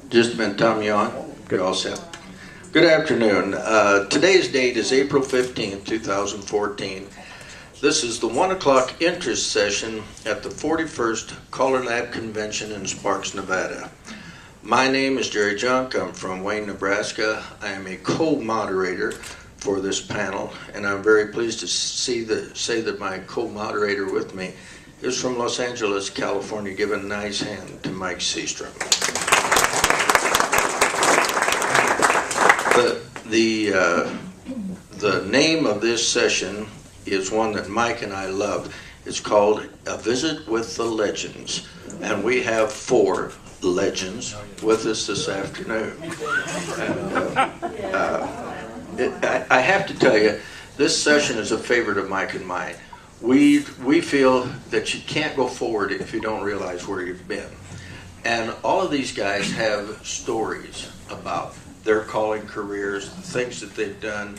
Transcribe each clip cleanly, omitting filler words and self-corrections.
Just been Tom, you on? Good, all set. Good afternoon. Today's date is April 15th, 2014. This is the 1 o'clock interest session at the 41st CALLERLAB Convention in Sparks, Nevada. My name is Jerry Junck. I'm from Wayne, Nebraska. I am a co-moderator for this panel, and I'm very pleased to say that my co-moderator with me is from Los Angeles, California. Give a nice hand to Mike Seastrom. The name of this session is one that Mike and I love. It's called A Visit with the Legends, and we have 4 legends with us this afternoon. I have to tell you, this session is a favorite of Mike and mine. We feel that you can't go forward if you don't realize where you've been. And all of these guys have stories about their calling careers, things that they've done,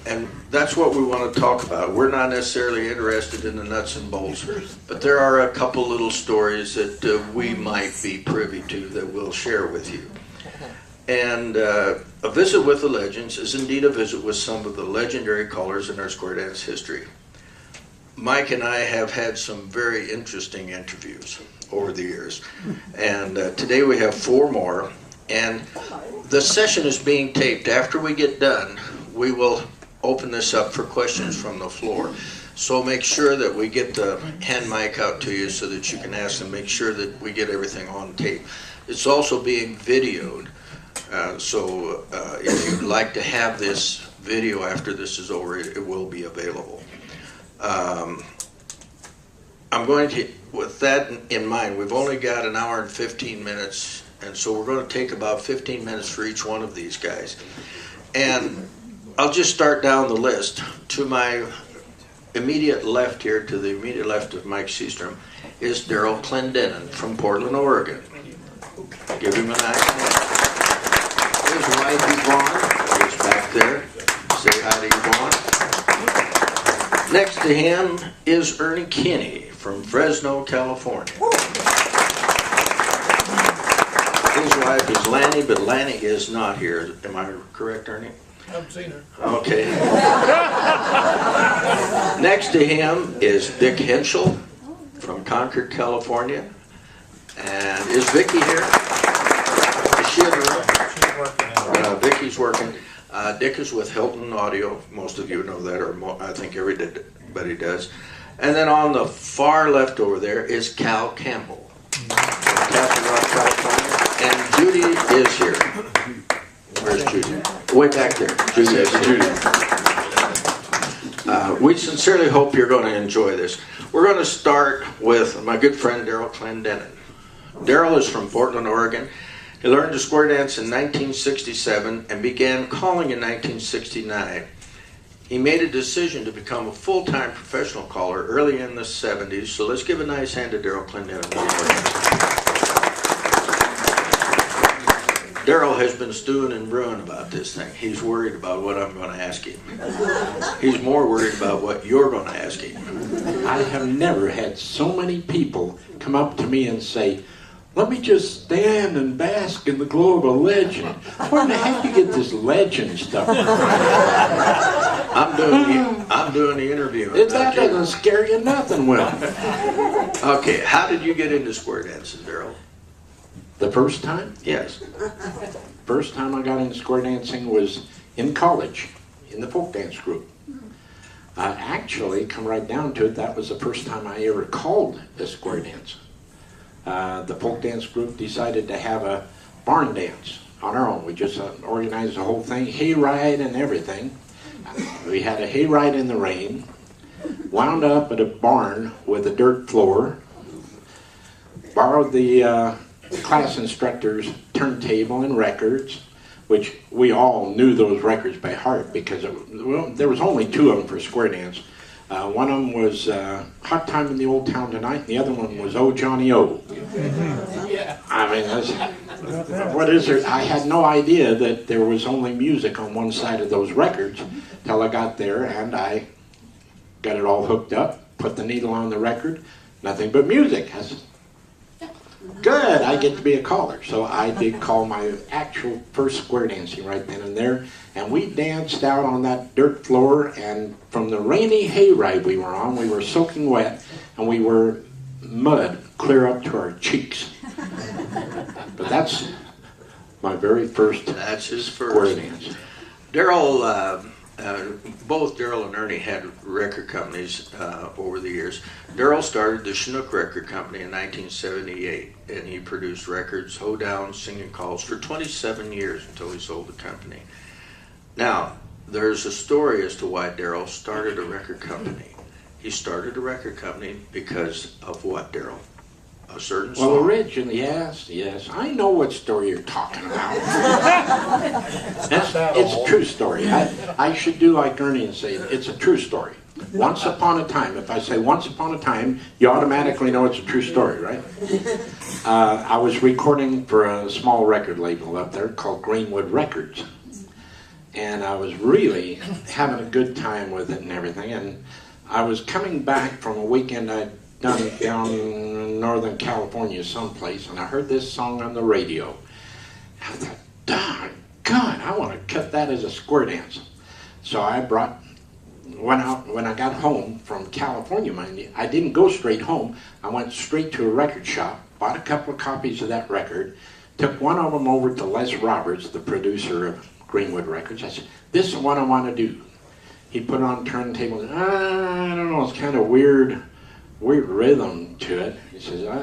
and that's what we want to talk about. We're not necessarily interested in the nuts and bolts, but there are a couple little stories that we might be privy to that we'll share with you. And A Visit with the Legends is indeed a visit with some of the legendary callers in our square dance history. Mike and I have had some very interesting interviews over the years, and today we have 4 more, and the session is being taped. After we get done, we will open this up for questions from the floor. So make sure that we get the hand mic out to you so that you can ask them, make sure that we get everything on tape. It's also being videoed, so if you'd like to have this video after this is over, it will be available. I'm going to, with that in mind, we've only got an hour and 15 minutes, and so we're going to take about 15 minutes for each one of these guys. And I'll just start down the list. To my immediate left here, to the immediate left of Mike Seastrom, is Daryl Clendenin from Portland, Oregon. Give him a nice hand. His wife Yvonne is back there. Say hi to Yvonne. Next to him is Ernie Kinney from Fresno, California. His wife is Lanny, but Lanny is not here. Am I correct, Ernie? I haven't seen her. Okay. Next to him is Dick Henschel from Concord, California. And is Vicki here? Is she in the room? She's working. Vicki's working. Dick is with Hilton Audio. Most of you know that, or I think everybody does. And then on the far left over there is Cal Campbell, Castle Rock, California. And Judy is here. Where's Judy? Way back there. Judy is Judy. We sincerely hope you're going to enjoy this. We're going to start with my good friend Daryl Clendenin. Daryl is from Portland, Oregon. He learned to square dance in 1967 and began calling in 1969. He made a decision to become a full-time professional caller early in the 70s, so let's give a nice hand to Daryl Clendenin. Daryl has been stewing and brewing about this thing. He's worried about what I'm going to ask him. He's more worried about what you're going to ask him. I have never had so many people come up to me and say, "Let me just stand and bask in the glow of a legend." Where the heck do you get this legend stuff? I'm doing the interview. That doesn't scare you nothing, Will. Okay, how did you get into square dancing, Daryl? The first time? Yes. First time I got into square dancing was in college, in the folk dance group. Actually, come right down to it, that was the first time I ever called a square dance. The folk dance group decided to have a barn dance on our own. We just organized the whole thing, hayride and everything. We had a hayride in the rain, wound up at a barn with a dirt floor, borrowed the class instructor's turntable and records, which we all knew those records by heart because there was only 2 of them for square dance. One of them was Hot Time in the Old Town Tonight, and the other one was Oh Johnny Oh. I mean, what is there? I had no idea that there was only music on one side of those records till I got there, and I got it all hooked up, put the needle on the record, nothing but music. good, I get to be a caller. So I did call my actual first square dancing right then and there. And we danced out on that dirt floor, and from the rainy hayride we were on, we were soaking wet, and we were mud clear up to our cheeks. But that's my very first That's his square first. dance. Daryl, both Daryl and Ernie had record companies over the years. Daryl started the Junck record company in 1978, and he produced records, hoedowns, singing calls for 27 years until he sold the company. Now, there's a story as to why Daryl started a record company. He started a record company because of what, Daryl? A certain song? Well, originally, yes, I know what story you're talking about. It's a true story. I should do like Ernie and say it's a true story. Once upon a time. If I say once upon a time, you automatically know it's a true story, right? I was recording for a small record label up there called Greenwood Records. And I was really having a good time with it and everything. And I was coming back from a weekend I'd done it down in Northern California someplace, and I heard this song on the radio. I thought, doggone, I want to cut that as a square dance. So I went out, when I got home from California, mind you, I didn't go straight home. I went straight to a record shop, bought a couple of copies of that record, took one of them over to Les Roberts, the producer of Greenwood Records. I said, this is what I want to do. He put it on turntable. I don't know, it's kind of weird rhythm to it. He says, I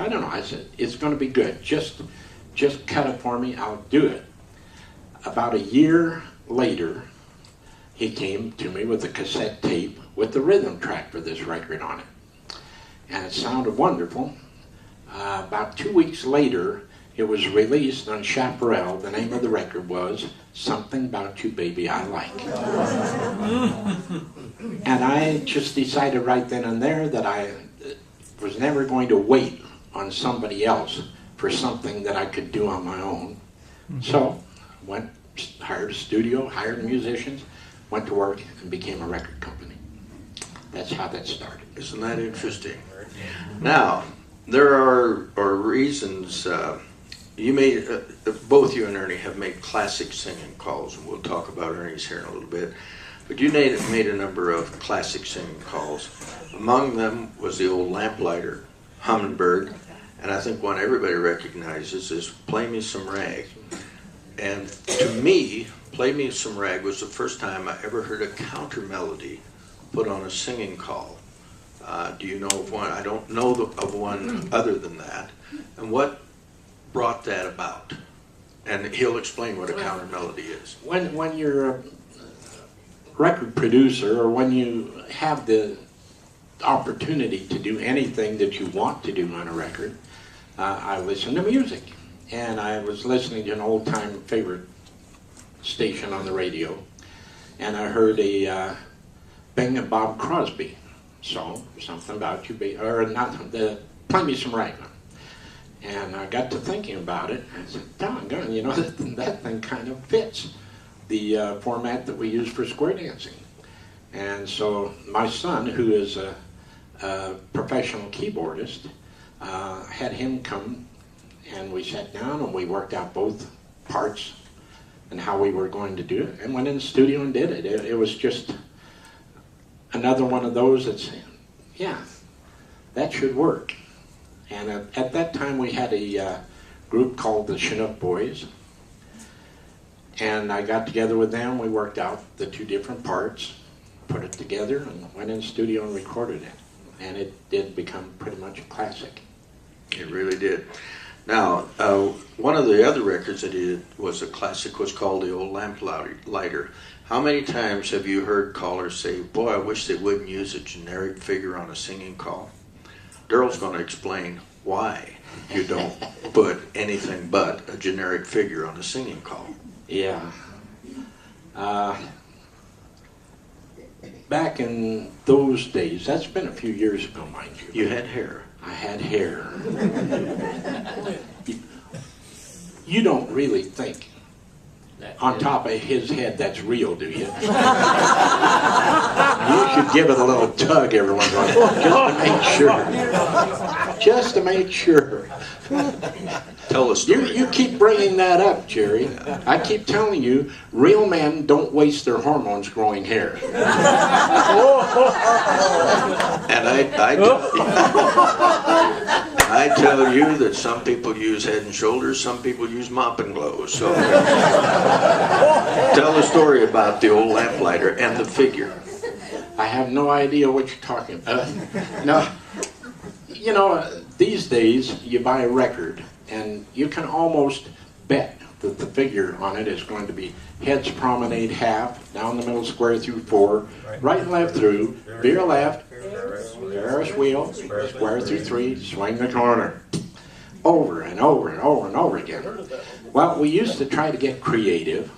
don't know. I said, it's going to be good. Just cut it for me. I'll do it. About a year later, he came to me with a cassette tape with the rhythm track for this record on it. And it sounded wonderful. About 2 weeks later, it was released on Chaparral. The name of the record was Something About You, Baby, I Like. And I just decided right then and there that I was never going to wait on somebody else for something that I could do on my own. So went, hired a studio, hired musicians, went to work, and became a record company. That's how that started. Isn't that interesting? Now, there are reasons. You made, both you and Ernie have made classic singing calls, and we'll talk about Ernie's here in a little bit. But you made a number of classic singing calls. Among them was the old lamplighter, Hummingbird, and I think one everybody recognizes is Play Me Some Rag. And to me, Play Me Some Rag was the first time I ever heard a counter melody put on a singing call. Do you know of one? I don't know of one other than that. And what brought that about? And he'll explain what a counter melody is. When you're a record producer, or when you have the opportunity to do anything that you want to do on a record, I listen to music. And I was listening to an old-time favorite station on the radio, and I heard a Bing and Bob Crosby song, Something About You, or not, the Play Me Some Rag. And I got to thinking about it, and I said, doggone, you know, that thing kind of fits the format that we use for square dancing. And so my son, who is a professional keyboardist, had him come, and we sat down and we worked out both parts and how we were going to do it, and went in the studio and did it. It was just another one of those that's, yeah, that should work. And at that time we had a group called the Chinook Boys, and I got together with them. We worked out the two different parts, put it together, and went in the studio and recorded it. And it did become pretty much a classic. It really did. Now, one of the other records that he did was a classic, was called The Old Lamplighter. How many times have you heard callers say, boy, I wish they wouldn't use a generic figure on a singing call? Daryl's going to explain why you don't put anything but a generic figure on a singing call. Yeah. Back in those days, that's been a few years ago, mind you. You had hair. I had hair. You don't really think on top of his head that's real, do you? You should give it a little tug every once in a while, just to make sure. Just to make sure. story. Tell a story. You keep bringing that up, Jerry. I keep telling you, real men don't waste their hormones growing hair. And I tell you that some people use Head and Shoulders, some people use Mop and Glow. So tell a story about the old lamplighter and the figure. I have no idea what you're talking about. No, you know, these days you buy a record and you can almost bet that the figure on it is going to be heads promenade half, down the middle square through 4, right and left through, veer left, Ferris wheel, square through 3, swing the corner. Over and over and over and over again. Well, we used to try to get creative.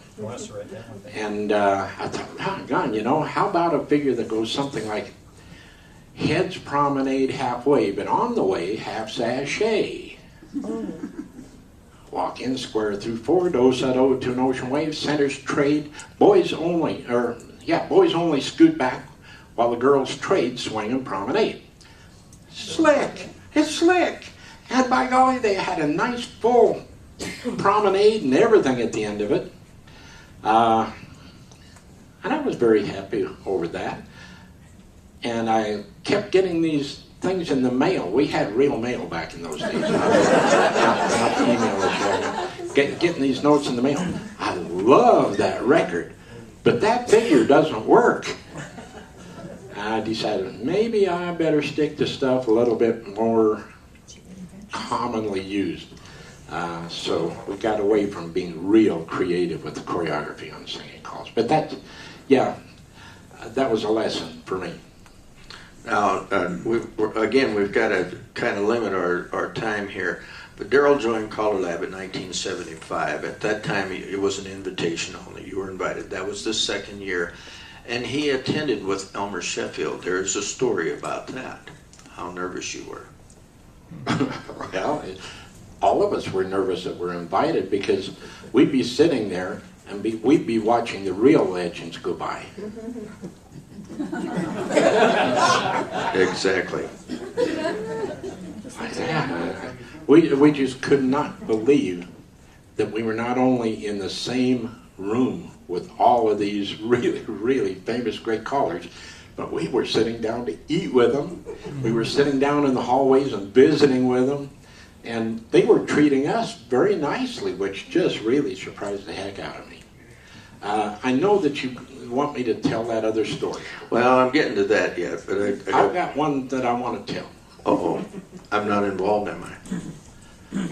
And I thought, oh, God, you know, how about a figure that goes something like heads promenade halfway, but on the way, half sashay. Walk in square through 4, do-sa-do to an ocean wave, centers trade, boys only scoot back while the girls trade, swing and promenade. Slick, it's slick. And by golly, they had a nice full promenade and everything at the end of it. And I was very happy over that. And I kept getting these things in the mail. We had real mail back in those days. Not email. Getting these notes in the mail. I love that record, but that figure doesn't work. I decided maybe I better stick to stuff a little bit more commonly used. So we got away from being real creative with the choreography on singing calls. But that was a lesson for me. Now, we've got to kind of limit our time here. But Daryl joined CALLERLAB in 1975. At that time, it was an invitation only. You were invited. That was the second year. And he attended with Elmer Sheffield. There is a story about that, how nervous you were. Well, all of us were nervous that we're invited because we'd be sitting there and we'd be watching the real legends go by. Exactly. We just could not believe that we were not only in the same room with all of these really, really famous great callers, but we were sitting down to eat with them. We were sitting down in the hallways and visiting with them. And they were treating us very nicely, which just really surprised the heck out of me. I know that you want me to tell that other story. Well, I'm getting to that yet, but I've got one that I want to tell. Uh-oh. I'm not involved, am I?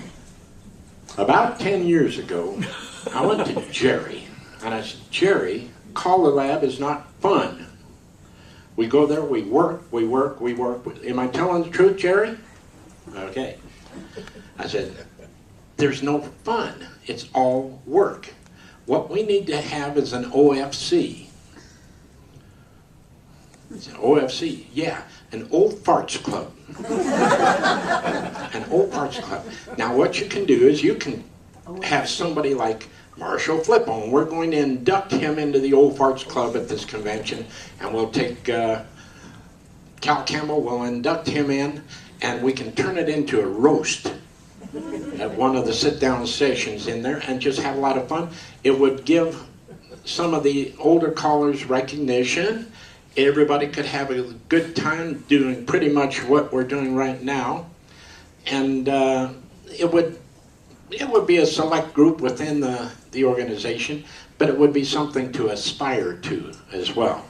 About 10 years ago, I went to Jerry, and I said, Jerry, CALLERLAB is not fun. We go there, we work. Am I telling the truth, Jerry? Okay. I said, there's no fun. It's all work. What we need to have is an OFC. It's an OFC, yeah, an old farts club. An old farts club. Now what you can do is you can have somebody like Marshall Flippone. We're going to induct him into the old farts club at this convention, and we'll take Cal Campbell, we'll induct him in, and we can turn it into a roast at one of the sit-down sessions in there and just have a lot of fun. It would give some of the older callers recognition. Everybody could have a good time doing pretty much what we're doing right now. And it would be a select group within the organization, but it would be something to aspire to as well.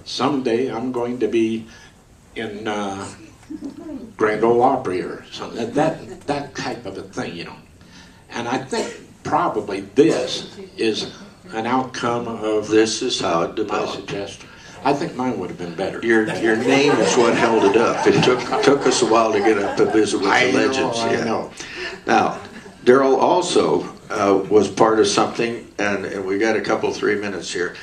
Someday I'm going to be in Grand Ole Opry or something, that type of a thing, you know. And I think probably this is an outcome of This is how it my developed. suggestion. I think mine would have been better. Your name is what held it up. It took us a while to get up to visit with the legends. I know. Now, Daryl also was part of something, and we got a couple, 3 minutes here.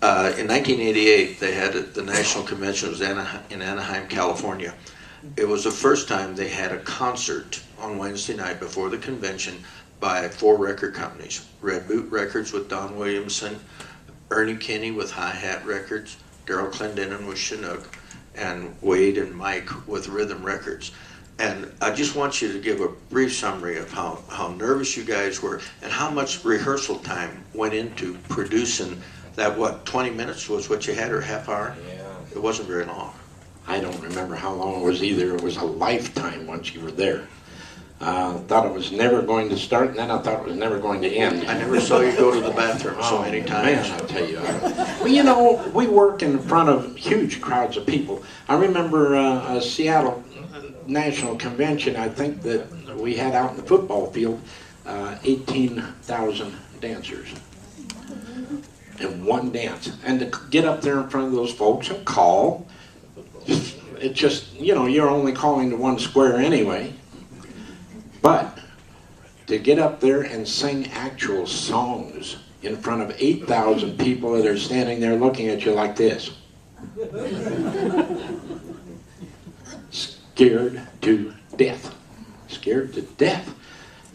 In 1988, they had the National Convention was in Anaheim, California. It was the first time they had a concert on Wednesday night before the convention by 4 record companies. Red Boot Records with Don Williamson, Ernie Kinney with Hi Hat Records, Daryl Clendenin with Chinook, and Wade and Mike with Rhythm Records. And I just want you to give a brief summary of how nervous you guys were and how much rehearsal time went into producing that, 20 minutes was what you had, or half hour? Yeah. It wasn't very long. I don't remember how long it was either. It was a lifetime once you were there. Thought it was never going to start, and then I thought it was never going to end. I never saw you go to the bathroom so many times. Man, I tell you. Well, you know, we work in front of huge crowds of people. I remember a Seattle National Convention, I think that we had out in the football field 18,000 dancers in one dance. And to get up there in front of those folks and call, it just, you know, you're only calling to one square anyway. But to get up there and sing actual songs in front of 8,000 people that are standing there looking at you like this. Scared to death. Scared to death.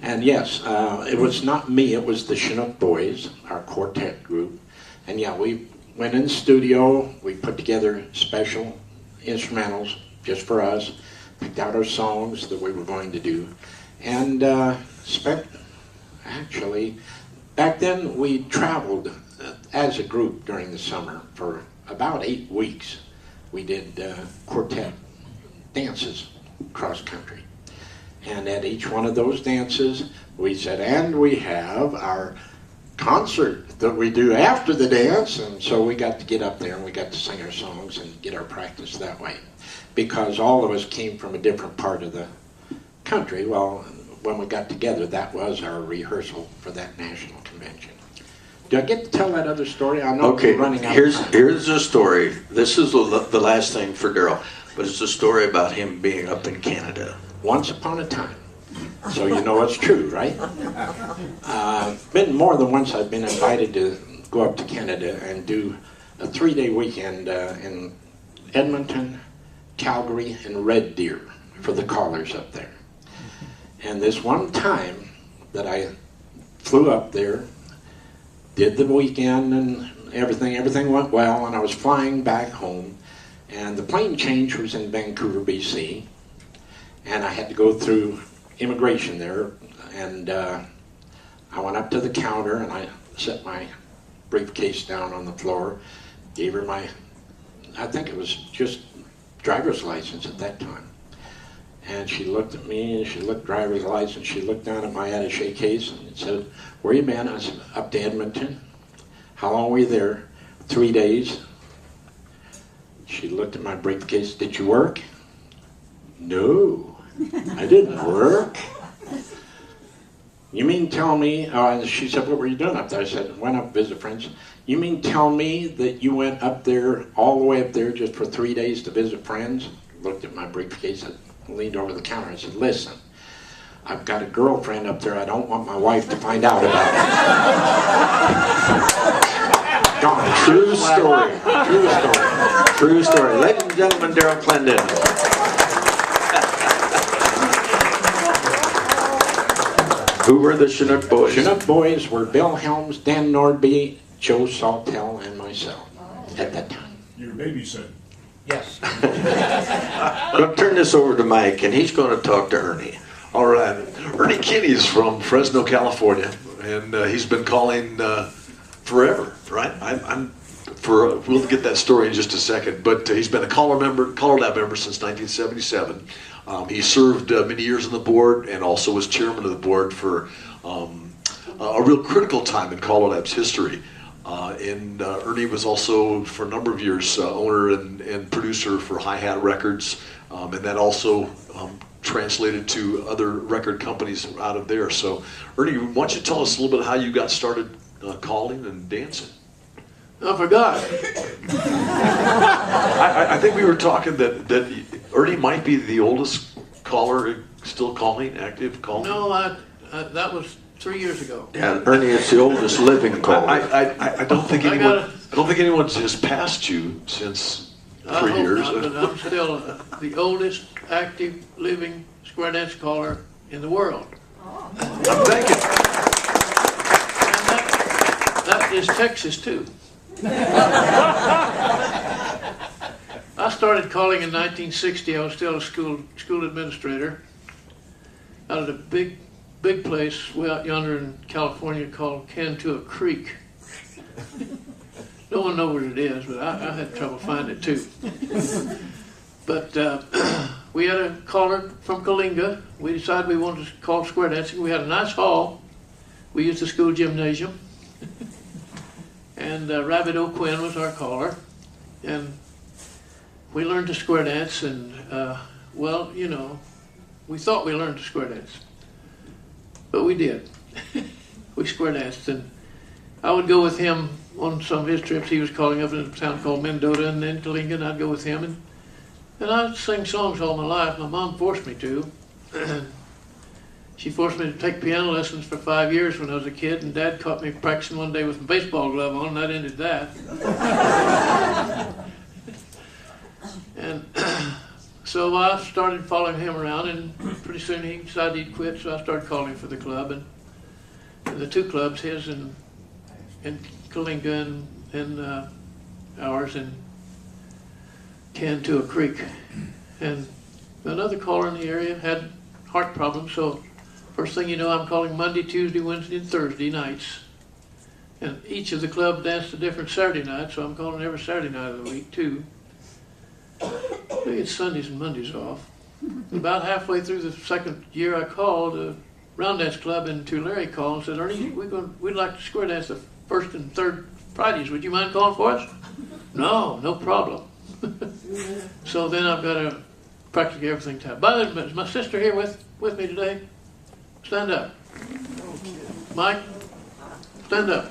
And yes, it was not me, it was the Chinook Boys, our quartet group. And yeah, we went in the studio, we put together special instrumentals just for us, picked out our songs that we were going to do. And spent, actually, back then we traveled as a group during the summer for about 8 weeks. We did quartet dances cross country. And at each one of those dances, we said, and we have our concert that we do after the dance. And so we got to get up there and we got to sing our songs and get our practice that way. Because all of us came from a different part of the country. Well, when we got together, that was our rehearsal for that national convention. Do I get to tell that other story? I know we're running out of time. Here's the story. This is the last thing for Daryl, but it's a story about him being up in Canada. Once upon a time. So you know it's true, right? Been more than once I've been invited to go up to Canada and do a 3-day weekend in Edmonton, Calgary, and Red Deer for the callers up there. And this one time that I flew up there, did the weekend and everything went well, and I was flying back home, and the plane change was in Vancouver, BC, and I had to go through immigration there, and I went up to the counter and I set my briefcase down on the floor, gave her my, I think it was just driver's license at that time. And she looked at me, and she looked driver's license, she looked down at my attaché case and said, where you been? I said, up to Edmonton. How long were you there? 3 days. She looked at my briefcase, did you work? No, I didn't work. You mean tell me, and she said, what were you doing up there? I said, went up to visit friends. You mean tell me that you went up there, all the way up there just for 3 days to visit friends? Looked at my briefcase, I leaned over the counter and said, listen, I've got a girlfriend up there, I don't want my wife to find out about it. Gone. True story. True story. True story. Ladies and gentlemen, Daryl Clendenin. Who were the Chinook Boys? Chinook Boys were Bill Helms, Dan Nordby, Joe Saltell, and myself at that time. Your babysitter. Yes. I'm going to turn this over to Mike, and he's going to talk to Ernie. All right. Ernie Kinney is from Fresno, California, and he's been calling forever, right? We'll get that story in just a second, but he's been a CALLERLAB member since 1977. He served many years on the board and also was chairman of the board for a real critical time in CALLERLAB's history. Ernie was also, for a number of years, owner and producer for Hi-Hat Records, and that also translated to other record companies out of there. So, Ernie, why don't you tell us a little bit how you got started calling and dancing? I forgot. I think we were talking that Ernie might be the oldest caller still calling, active calling. No, that was 3 years ago. Yeah, Ernie, it's the oldest living caller. I don't think anyone. I don't think anyone's just passed you since 3 years. But I'm still the oldest active living square dance caller in the world. I'm thinking. And that is Texas too. I started calling in 1960. I was still a school administrator out of a big place way out yonder in California called Cantua Creek. No one knows where it is, but I had trouble finding it too. But we had a caller from Kalinga. We decided we wanted to call square dancing. We had a nice hall. We used the school gymnasium. And Rabbit O'Quinn was our caller. And we learned to square dance. And, well, you know, we thought we learned to square dance. But we did. We square danced. And I would go with him on some of his trips. He was calling up in a town called Mendota and then Kalinga, and I'd go with him. And I'd sing songs all my life. My mom forced me to. She forced me to take piano lessons for 5 years when I was a kid, and Dad caught me practicing one day with a baseball glove on, and that ended that. And so I started following him around, and pretty soon he decided he'd quit, so I started calling for the club. And the two clubs, his and Kalinga and ours in Cantua Creek. And another caller in the area had heart problems, so first thing you know, I'm calling Monday, Tuesday, Wednesday, and Thursday nights. And each of the clubs danced a different Saturday night, so I'm calling every Saturday night of the week, too. We get Sundays and Mondays off. About halfway through the second year I called, a round dance club in Tulare called and said, Ernie, we'd like to square dance the first and third Fridays. Would you mind calling for us? No problem. So then I've got to practically everything to have. By the way, is my sister here with me today? Stand up. Mike, stand up.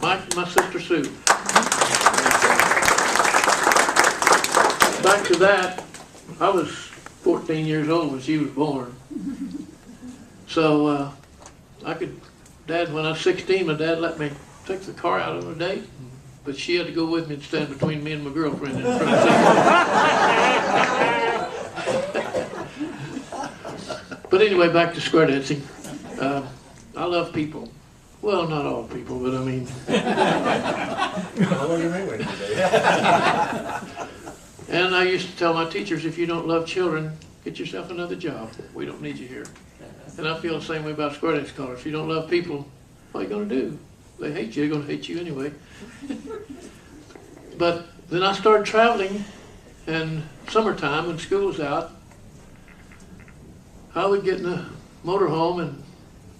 Mike and my sister Sue. Back to that, I was 14 years old when she was born. So Dad, when I was 16, my dad let me take the car out on a date, but she had to go with me and stand between me and my girlfriend in front of the But anyway, back to square dancing. I love people. Well, not all people, but I mean. And I used to tell my teachers, if you don't love children, get yourself another job. We don't need you here. And I feel the same way about square dance callers. If you don't love people, what are you going to do? They hate you. They're going to hate you anyway. But then I started traveling, and summertime when school was out, I would get in a motorhome and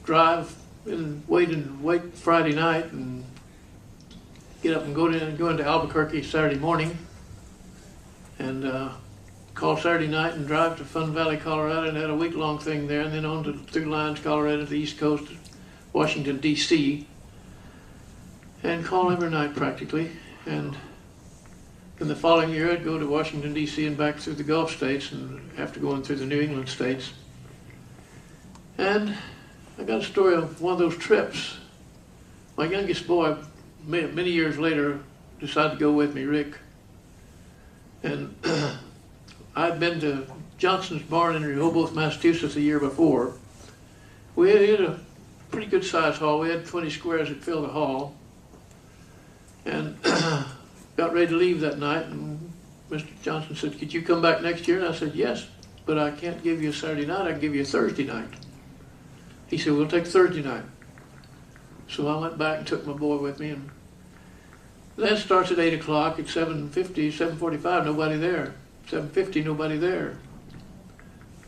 drive and wait Friday night and get up and go into Albuquerque Saturday morning and call Saturday night and drive to Fun Valley, Colorado, and had a week-long thing there, and then on through Lyons, Colorado, to the East Coast, Washington, D.C., and call every night practically. And in the following year, I'd go to Washington, D.C. and back through the Gulf states, and after going through the New England states. And I got a story of one of those trips. My youngest boy, many years later, decided to go with me, Rick. And I'd been to Johnson's Barn in Rehoboth, Massachusetts the year before. We had a pretty good sized hall. We had 20 squares that filled the hall. And got ready to leave that night, and Mr. Johnson said, could you come back next year? And I said, yes, but I can't give you a Saturday night, I can give you a Thursday night. He said, we'll take Thursday night. So I went back and took my boy with me, and that starts at 8 o'clock. At 7:50, 7:45, nobody there. 7:50, nobody there.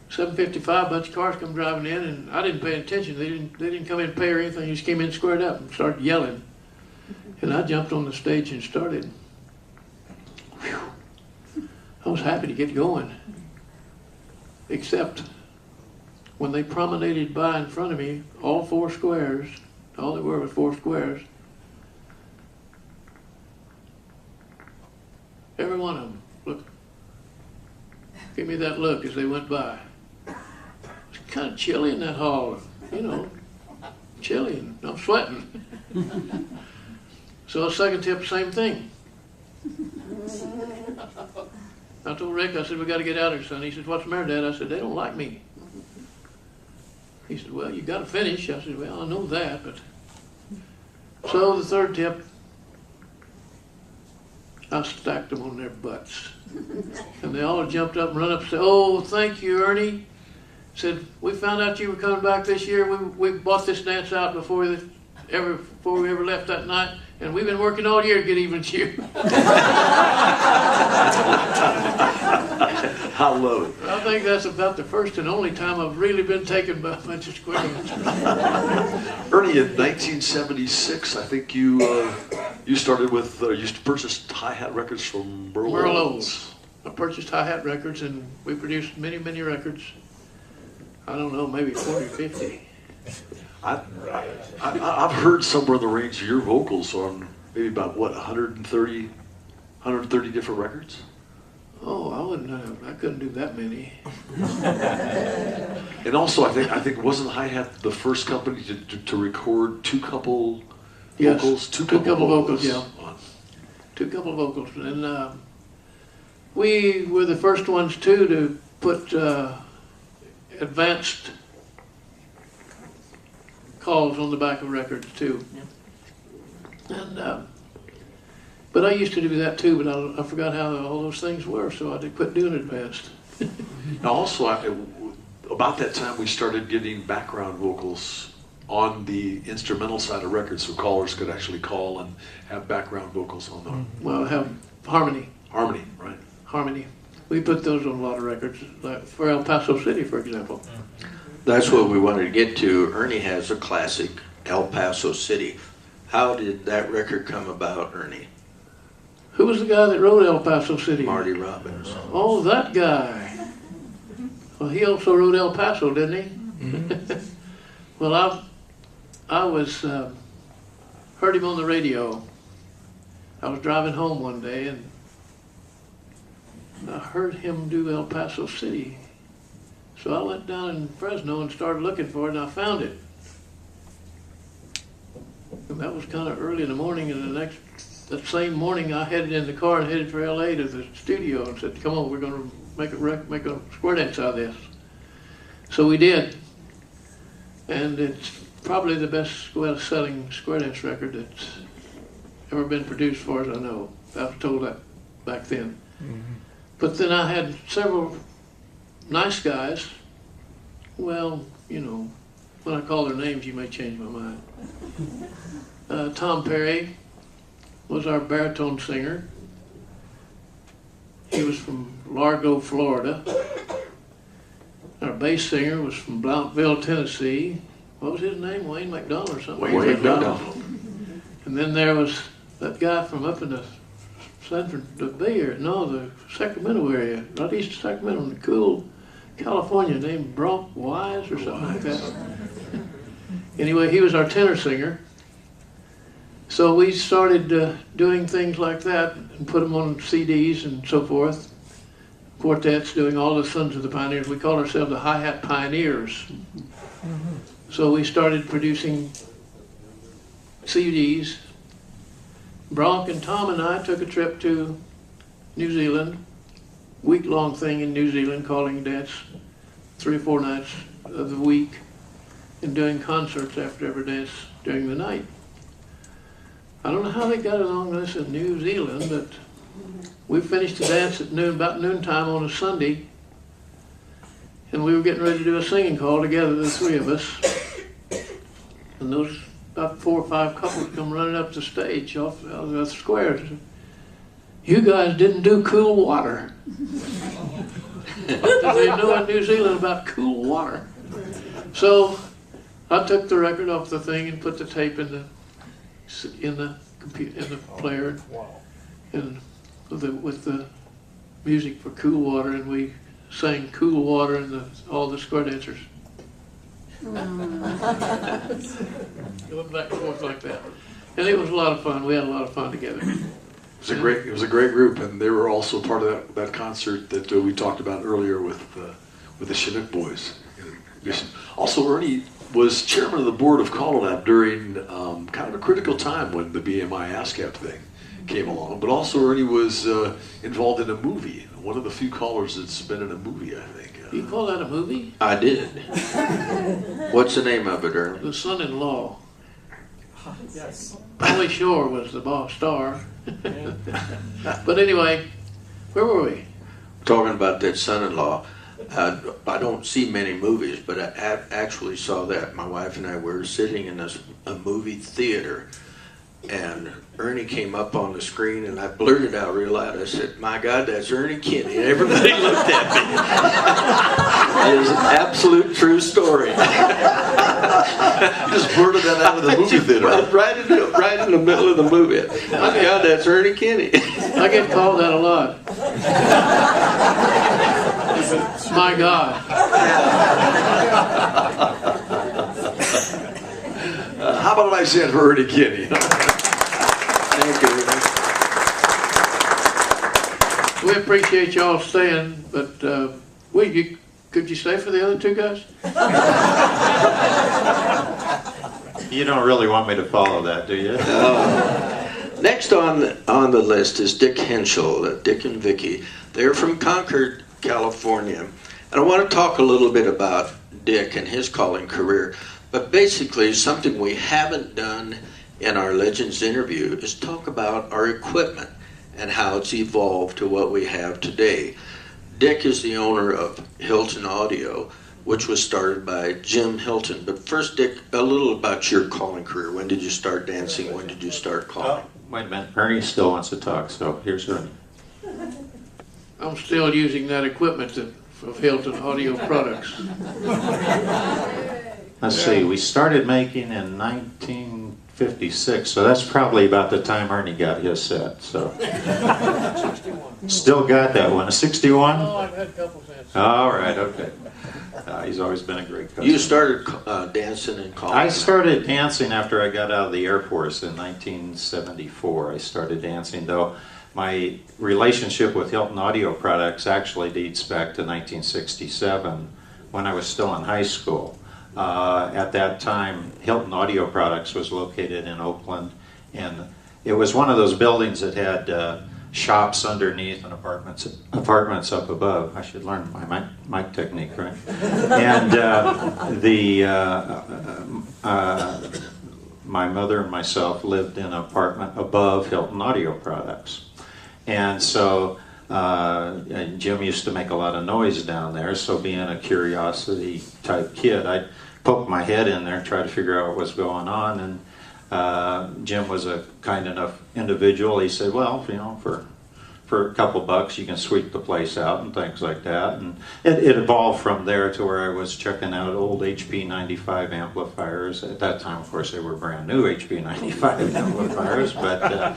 7:55, a bunch of cars come driving in, and I didn't pay attention. They didn't come in and pay or anything. They just came in squared up and started yelling. And I jumped on the stage and started. Whew. I was happy to get going. Except when they promenaded by in front of me, all 4 squares, all they were was 4 squares, every one of them, look, give me that look as they went by. It's kind of chilly in that hall, you know, chilly, and I'm sweating. So a second tip, same thing. I told Rick, I said, we got to get out of here, son. He said, what's the matter, Dad? I said, they don't like me. He said, well, you got to finish. I said, well, I know that, but. So the third tip, I stacked them on their butts. And they all jumped up and run up and said, "Oh, thank you, Ernie." Said, "We found out you were coming back this year. We bought this dance out before we ever left that night, and we've been working all year to get even with you." I love it. I think that's about the first and only time I've really been taken by a bunch of square dancers. Ernie, in 1976, I think you started with, you purchased hi-hat records from Merlot's. I purchased hi-hat records, and we produced many, many records. I don't know, maybe 40, 50. I've heard somewhere in the range of your vocals on maybe about, what, 130 different records? Oh, I couldn't do that many. And also, I think wasn't hi-hat the first company to record two couple Yes, vocals? two couple vocals, yeah. On. Two couple vocals. And we were the first ones, too, to put advanced calls on the back of records, too. And but I used to do that, too, but I forgot how all those things were, so I did quit doing advanced. Now, also, about that time, we started getting background vocals on the instrumental side of records, so callers could actually call and have background vocals on them. Well, I have harmony. Harmony, right? Harmony. We put those on a lot of records, like for El Paso City, for example. That's what we wanted to get to. Ernie has a classic, El Paso City. How did that record come about, Ernie? Who was the guy that wrote El Paso City? Marty Robbins. Oh, that guy. Well, he also wrote El Paso, didn't he? Mm-hmm. Well, I was heard him on the radio. I was driving home one day and I heard him do El Paso City. So I went down in Fresno and started looking for it, and I found it. And that was kind of early in the morning, and that same morning I headed in the car and headed for LA to the studio and said, "Come on, we're going to make a square dance out of this." So we did. And it's probably the best selling square dance record that's ever been produced, as far as I know. I was told that back then. Mm-hmm. But then I had several nice guys. Well, you know, when I call their names, you may change my mind. Tom Perry was our baritone singer. He was from Largo, Florida. Our bass singer was from Blounteville, Tennessee. What was his name? Wayne McDonald or something? Wayne McDonald. And then there was that guy from up in the Bay Area, the Sacramento area, right east of Sacramento, in the cool California, named Bronk Wise or something like that. Anyway, he was our tenor singer. So we started doing things like that and put them on CDs and so forth. Quartets doing all the Sons of the Pioneers. We call ourselves the Hi-Hat Pioneers. Mm-hmm. So we started producing CDs. Bronk and Tom and I took a trip to New Zealand, week-long thing in New Zealand, calling dance 3 or 4 nights of the week and doing concerts after every dance during the night. I don't know how they got along with us in New Zealand, but we finished the dance at about noontime on a Sunday, and we were getting ready to do a singing call together, the 3 of us. And those about 4 or 5 couples come running up the stage off the square. "You guys didn't do cool water." What did they know in New Zealand about cool water? So I took the record off the thing and put the tape in the player, and with the music for Cool Water, and we sang Cool Water, and all the square dancers. Going back and forth like that, and it was a lot of fun. We had a lot of fun together. It was a great group, and they were also part of that concert that we talked about earlier with the Chinook Boys. Also, Ernie was chairman of the board of CALLERLAB during kind of a critical time when the BMI ASCAP thing came along. But also, Ernie was involved in a movie. One of the few callers that's been in a movie, I think. You call that a movie? I did. What's the name of it, Ernie? The Son-in-Law. Yes. Polly Shore was the boss star. But anyway, where were we? Talking about that son-in-law, I don't see many movies, but I actually saw that. My wife and I were sitting in a movie theater, and Ernie came up on the screen, and I blurted out real loud. I said, "My God, that's Ernie Kinney." And everybody looked at me. It is an absolute true story. You just blurted that out of the movie theater. Right in the middle of the movie. My God, that's Ernie Kinney. I get called that a lot. My God. How about I said for Ernie Kinney? Thank you, Ernie. We appreciate y'all staying, but could you stay for the other two guys? You don't really want me to follow that, do you? Next on the list is Dick Henschel, Dick and Vicky. They're from Concord, California. And I want to talk a little bit about Dick and his calling career. But basically, something we haven't done in our Legends interview is talk about our equipment and how it's evolved to what we have today. Dick is the owner of Hilton Audio, which was started by Jim Hilton. But first, Dick, a little about your calling career. When did you start dancing? When did you start calling? Wait a minute, Ernie still wants to talk, so here's Ernie. I'm still using that equipment of Hilton Audio Products. Let's see, we started making in 1956, so that's probably about the time Ernie got his set. So 61. still got that one. A 61? Oh, I've had a couple since. All right, okay. He's always been a great customer. You started dancing and calling? I started dancing after I got out of the Air Force in 1974. I started dancing, though my relationship with Hilton Audio Products actually dates back to 1967 when I was still in high school. At that time, Hilton Audio Products was located in Oakland, and it was one of those buildings that had shops underneath and apartments up above. I should learn my mic technique, right? And my mother and myself lived in an apartment above Hilton Audio Products. And so and Jim used to make a lot of noise down there, so being a curiosity type kid, I'd poke my head in there and try to figure out what was going on. And Jim was a kind enough individual. He said, well, you know, for a couple bucks you can sweep the place out and things like that. And it evolved from there to where I was checking out old HP 95 amplifiers. At that time, of course, they were brand new HP 95 amplifiers, but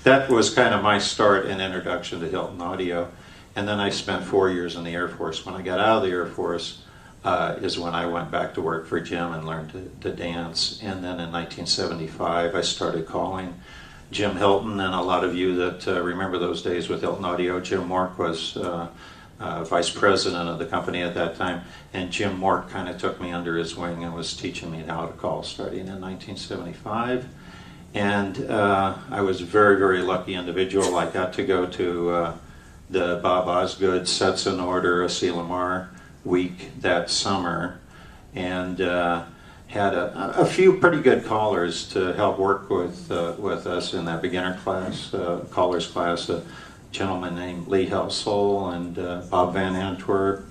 that was kind of my start and introduction to Hilton Audio. And then I spent 4 years in the Air Force. When I got out of the Air Force is when I went back to work for Jim and learned to dance. And then in 1975 I started calling Jim Hilton, and a lot of you that remember those days with Hilton Audio, Jim Mork was vice president of the company at that time, and Jim Mork kind of took me under his wing and was teaching me how to call starting in 1975. And I was a very, very lucky individual. I got to go to the Bob Osgood Sets in Order, a C. Lamar week that summer, and had a few pretty good callers to help work with us in that beginner class, callers class. A gentleman named Lee Helsel and Bob Van Antwerp,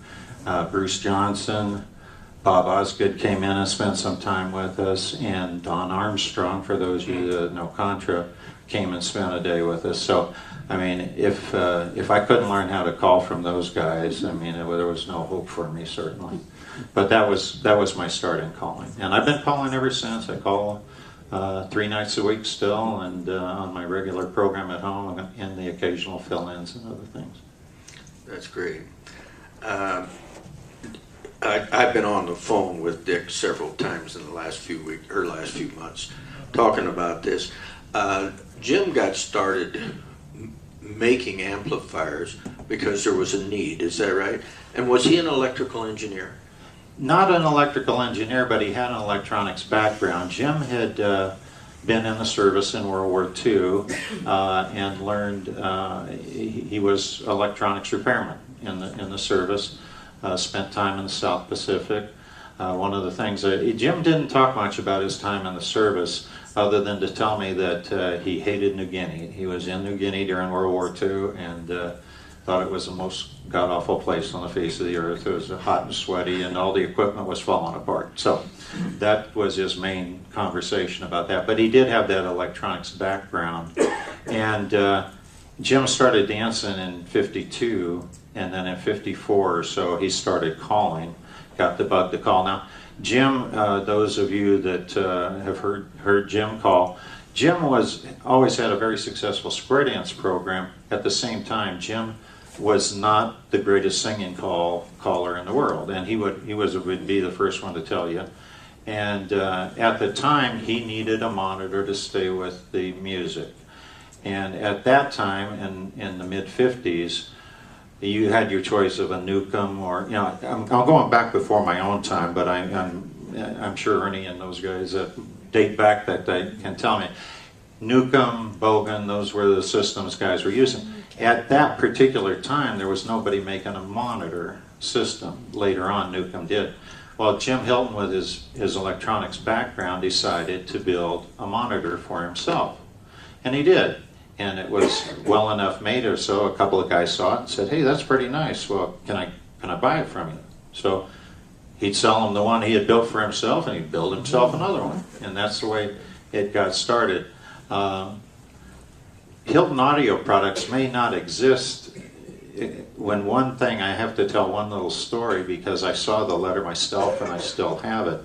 Bruce Johnson. Bob Osgood came in and spent some time with us, and Don Armstrong, for those of you that know Contra, came and spent a day with us. So, I mean, if I couldn't learn how to call from those guys, I mean, there was no hope for me, certainly. But that was my start in calling, and I've been calling ever since. I call 3 nights a week still, and on my regular program at home, and the occasional fill-ins and other things. That's great. I've been on the phone with Dick several times in the last few weeks or last few months, talking about this. Jim got started making amplifiers because there was a need. Is that right? And was he an electrical engineer? Not an electrical engineer, but he had an electronics background. Jim had been in the service in World War II and learned. He was electronics repairman in the service. Spent time in the South Pacific. One of the things Jim didn't talk much about his time in the service. other than to tell me that he hated New Guinea. He was in New Guinea during World War II and thought it was the most god-awful place on the face of the earth. It was hot and sweaty and all the equipment was falling apart. So that was his main conversation about that. But he did have that electronics background. And Jim started dancing in '52, and then in '54 or so he started calling, got the bug to call. Now, Jim, those of you that have heard Jim call, Jim always had a very successful square dance program. At the same time, Jim was not the greatest singing caller in the world, and he would be the first one to tell you. And at the time, he needed a monitor to stay with the music. And at that time, in the mid-'50s, you had your choice of a Newcomb or, you know, I'm going back before my own time, but I'm sure Ernie and those guys that date back that they can tell me. Newcomb, Bogan, those were the systems guys were using. At that particular time, there was nobody making a monitor system. Later on, Newcomb did. Well, Jim Hilton, with his electronics background, decided to build a monitor for himself. And he did. And it was well enough made or so. A couple of guys saw it and said, "Hey, that's pretty nice. Well, can I buy it from you?" So he'd sell him the one he had built for himself, and he'd build himself another one. And that's the way it got started. Hilton audio products may not exist. When one thing, I have to tell one little story because I saw the letter myself and I still have it.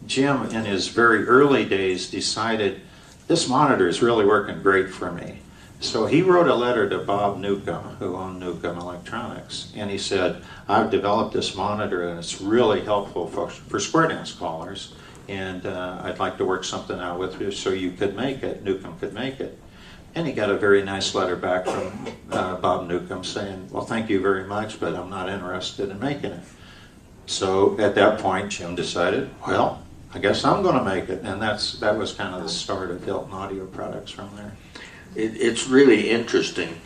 Jim, in his very early days, decided this monitor is really working great for me. So he wrote a letter to Bob Newcomb, who owned Newcomb Electronics, and he said, "I've developed this monitor and it's really helpful for square dance callers, and I'd like to work something out with you so you could make it, Newcomb could make it." And he got a very nice letter back from Bob Newcomb saying, "Well, thank you very much, but I'm not interested in making it." So at that point, Jim decided, well, I guess I'm going to make it. And that was kind of the start of Hilton Audio Products from there. It's really interesting.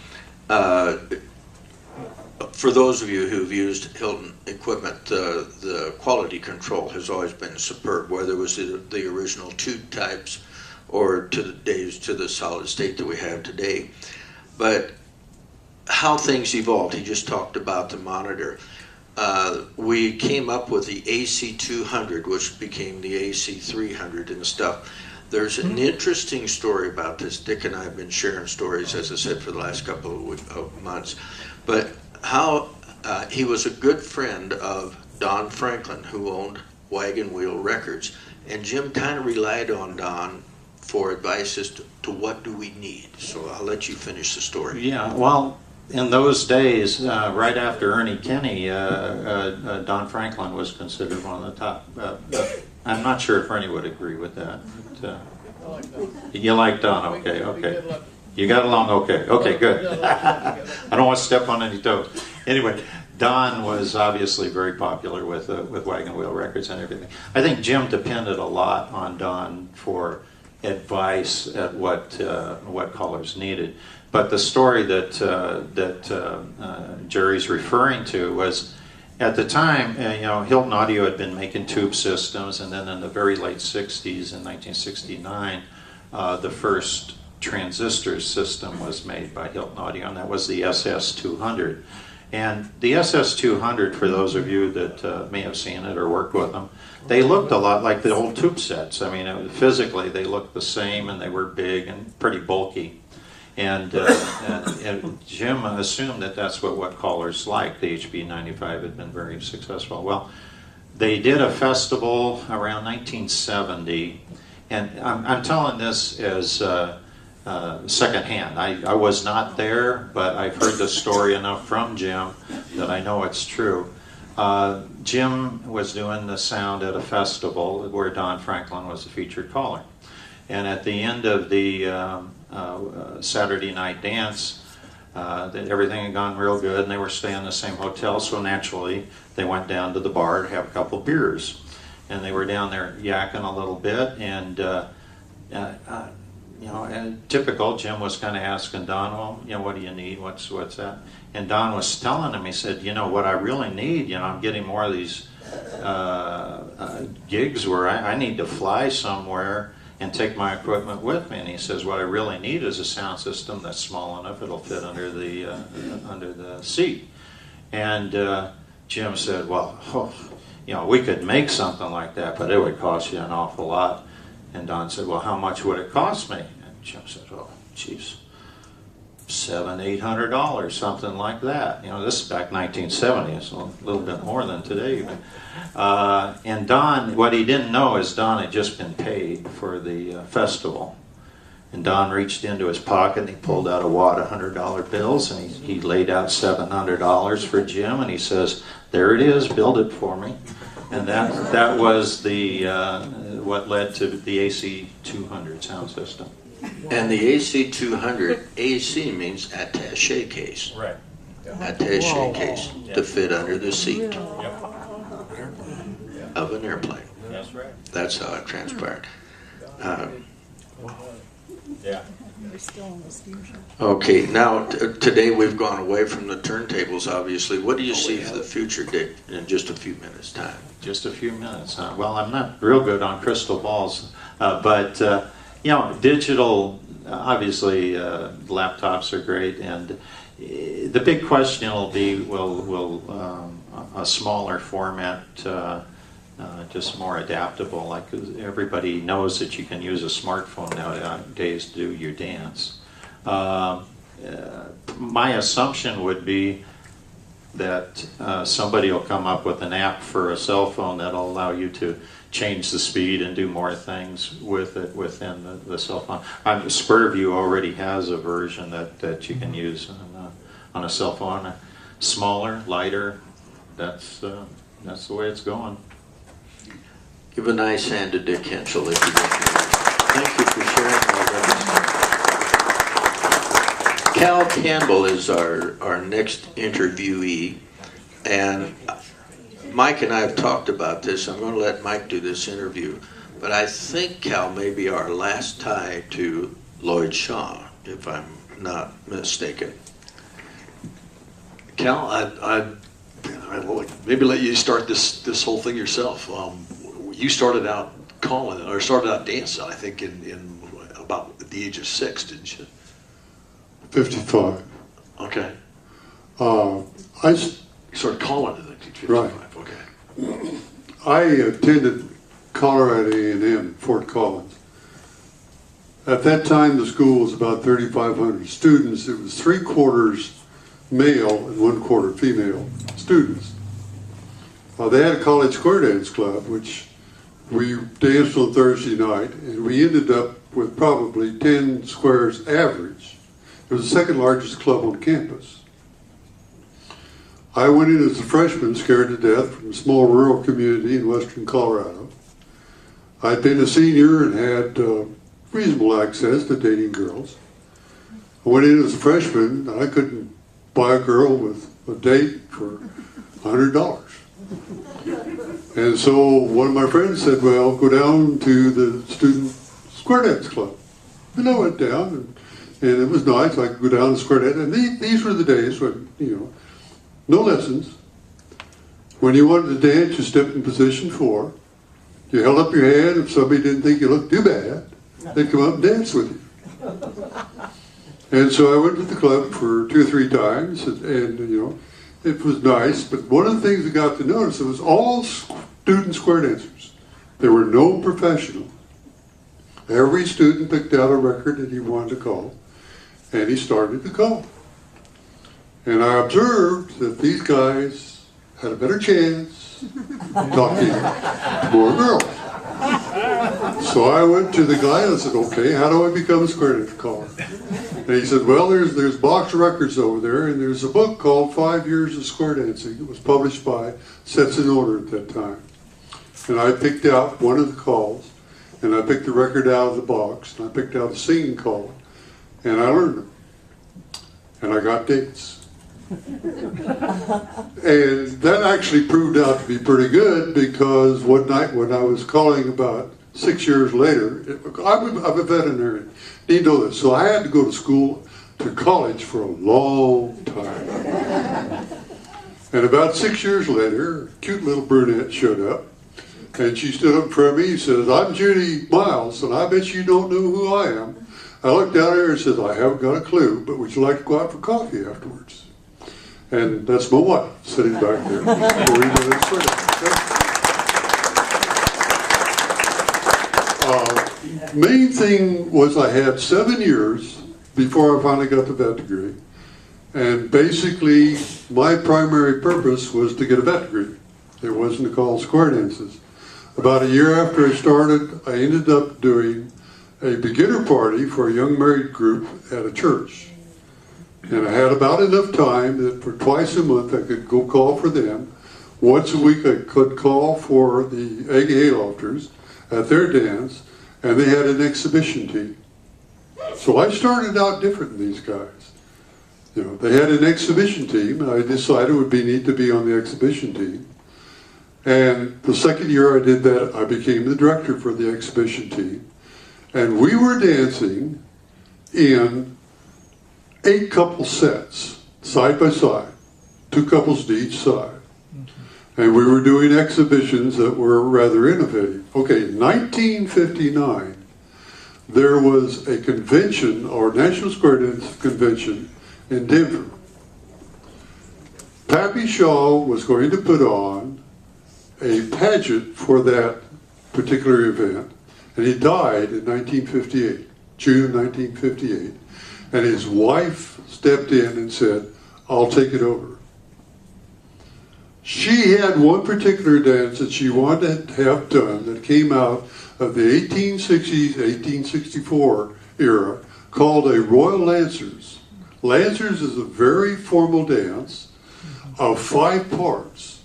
For those of you who've used Hilton equipment, the quality control has always been superb, whether it was the original tube types or to the solid state that we have today. But how things evolved, he just talked about the monitor. We came up with the AC200, which became the AC300 and stuff. There's an interesting story about this. Dick and I have been sharing stories, as I said, for the last couple of months. But how he was a good friend of Don Franklin, who owned Wagon Wheel Records. And Jim kind of relied on Don for advice as to what do we need. So I'll let you finish the story. Yeah, well, in those days, right after Ernie Kinney, Don Franklin was considered one of the top. I'm not sure if Ernie would agree with that. But, you like Don, okay. You got along okay, good. I don't want to step on any toes. Anyway, Don was obviously very popular with Wagon Wheel Records and everything. I think Jim depended a lot on Don for advice at what callers needed. But the story that Jerry's referring to was, at the time, Hilton Audio had been making tube systems, and then in the very late '60s, in 1969, the first transistor system was made by Hilton Audio, and that was the SS200. And the SS200, for those of you that may have seen it or worked with them, they looked a lot like the old tube sets. I mean, physically they looked the same, and they were big and pretty bulky. And Jim assumed that that's what callers liked. The HB95 had been very successful. Well, they did a festival around 1970, and I'm telling this as secondhand. I was not there, but I've heard the story enough from Jim that I know it's true. Jim was doing the sound at a festival where Don Franklin was the featured caller. And at the end of the Saturday night dance, everything had gone real good, and they were staying in the same hotel, so naturally they went down to the bar to have a couple beers. And they were down there yakking a little bit, and and typical, Jim was kind of asking Don, well, what do you need? What's that? And Don was telling him, he said, what I really need, I'm getting more of these gigs where I need to fly somewhere and take my equipment with me. And he says, what I really need is a sound system that's small enough it'll fit under the seat. And Jim said, well, you know, we could make something like that, but it would cost you an awful lot. And Don said, well, how much would it cost me? And Jim said, oh, geez, $700-800, something like that. You know, this is back 1970, so a little bit more than today even. And Don, what he didn't know is Don had just been paid for the festival. And Don reached into his pocket and he pulled out a wad of $100 bills, and he laid out $700 for Jim, and he says, there it is, build it for me. And that was the what led to the AC200 sound system. And the AC200, AC means attaché case. Right. Attaché case to fit under the seat of an airplane. That's right. That's how it transpired. Yeah. Okay, now today we've gone away from the turntables, obviously. What do you see for the future, Dick, in just a few minutes' time? Just a few minutes, huh? Well, I'm not real good on crystal balls, but you know, digital, obviously, laptops are great, and the big question will be, will a smaller format just more adaptable? Like, everybody knows that you can use a smartphone nowadays to do your dance. My assumption would be that somebody will come up with an app for a cell phone that'll allow you to change the speed and do more things with it within the cell phone. Spurview already has a version that you can use on a cell phone. Smaller, lighter, that's the way it's going. Give a nice hand to Dick Henschel if you don't. Thank you for sharing all that. Cal Campbell is our next interviewee, and Mike and I have talked about this. I'm going to let Mike do this interview, but I think Cal may be our last tie to Lloyd Shaw, if I'm not mistaken. Cal, I'd maybe let you start this whole thing yourself. You started out dancing, I think, in about the age of 6, didn't you? 55. Okay. You started calling in 1955. Right. Okay. I attended Colorado A&M, Fort Collins. At that time, the school was about 3,500 students. It was 3/4 male and 1/4 female students. They had a college square dance club, which we danced on Thursday night, and we ended up with probably 10 squares average. It was the second largest club on campus. I went in as a freshman, scared to death, from a small rural community in western Colorado. I'd been a senior and had reasonable access to dating girls. I went in as a freshman, and I couldn't buy a girl with a date for $100. And so one of my friends said, well, go down to the student square dance club. And I went down, and it was nice. I could go down to square dance. And these were the days when, no lessons. When you wanted to dance, you stepped in position 4. You held up your hand. If somebody didn't think you looked too bad, they'd come up and dance with you. And so I went to the club for 2 or 3 times, and it was nice. But one of the things I got to notice, it was all student square dancers. There were no professionals. Every student picked out a record that he wanted to call, and he started to call. And I observed that these guys had a better chance talking to more girls. So I went to the guy and I said, okay, how do I become a square dance caller? And he said, well, there's box records over there, and there's a book called 5 Years of Square Dancing. It was published by Sets in Order at that time. And I picked out one of the calls, and I picked the record out of the box, and I picked out a singing call, and I learned them. And I got dates. And that actually proved out to be pretty good, because one night when I was calling about 6 years later, I'm a veterinarian, need to know this. So I had to go to school, to college for a long time. And about 6 years later, a cute little brunette showed up, And she stood up in front of me and says, I'm Judy Miles, and I bet you don't know who I am. I looked down at her and said, I haven't got a clue, but would you like to go out for coffee afterwards? And that's my wife sitting back there. Main thing was I had 7 years before I finally got the vet degree. And basically, my primary purpose was to get a vet degree. It wasn't to call square dances. About a year after I started, I ended up doing a beginner party for a young married group at a church. And I had about enough time that for twice a month I could go call for them. Once a week I could call for the Egg Haylofters at their dance, and they had an exhibition team. So I started out different than these guys. You know, they had an exhibition team, and I decided it would be neat to be on the exhibition team. And the second year I did that, I became the director for the exhibition team. And we were dancing in 8 couple sets, side by side, 2 couples to each side. And we were doing exhibitions that were rather innovative. Okay, in 1959, there was a convention, or National Square Dance Convention, in Denver. Pappy Shaw was going to put on a pageant for that particular event, and he died in 1958, June 1958, and his wife stepped in and said, I'll take it over. She had one particular dance that she wanted to have done that came out of the 1860s, 1864 era, called a Royal Lancers. Lancers is a very formal dance of 5 parts.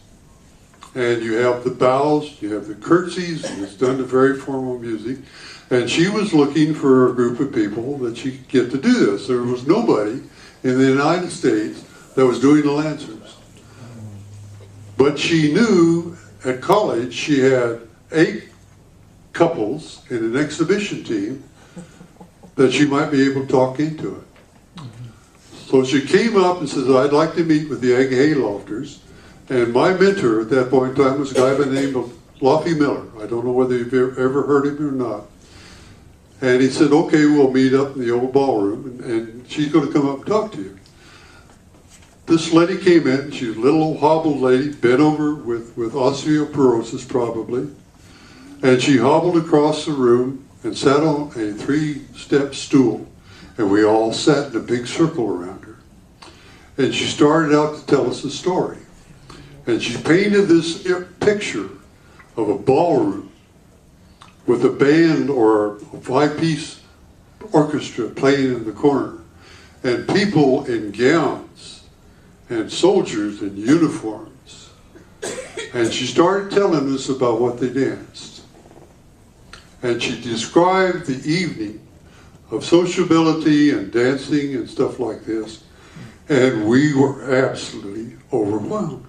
And you have the bows, you have the curtsies, and it's done to very formal music. And she was looking for a group of people that she could get to do this. There was nobody in the United States that was doing the Lancers. But she knew at college she had 8 couples in an exhibition team that she might be able to talk into it. So she came up and says, I'd like to meet with the Egg Haylofters. And my mentor at that point in time was a guy by the name of Lofty Miller. I don't know whether you've ever heard of him or not. And he said, okay, we'll meet up in the old ballroom, and she's going to come up and talk to you. This lady came in. She was a little old hobbled lady, bent over with osteoporosis probably. And she hobbled across the room and sat on a 3-step stool. And we all sat in a big circle around her. And she started out to tell us a story. And she painted this picture of a ballroom with a band or a 5-piece orchestra playing in the corner, and people in gowns, and soldiers in uniforms. And she started telling us about what they danced. And she described the evening of sociability and dancing and stuff like this, and we were absolutely overwhelmed.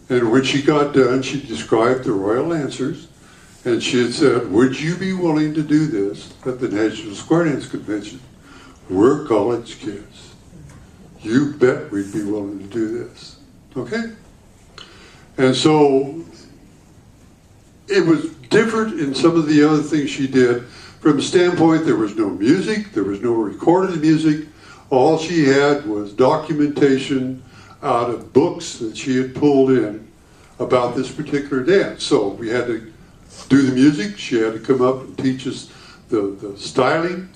And when she got done, she described the Royal Lancers, and she had said, would you be willing to do this at the National Square Dance Convention? We're college kids. You bet we'd be willing to do this. Okay? And so it was different in some of the other things she did. From the standpoint, there was no music, there was no recorded music. All she had was documentation out of books that she had pulled in about this particular dance. So we had to do the music, she had to come up and teach us the styling,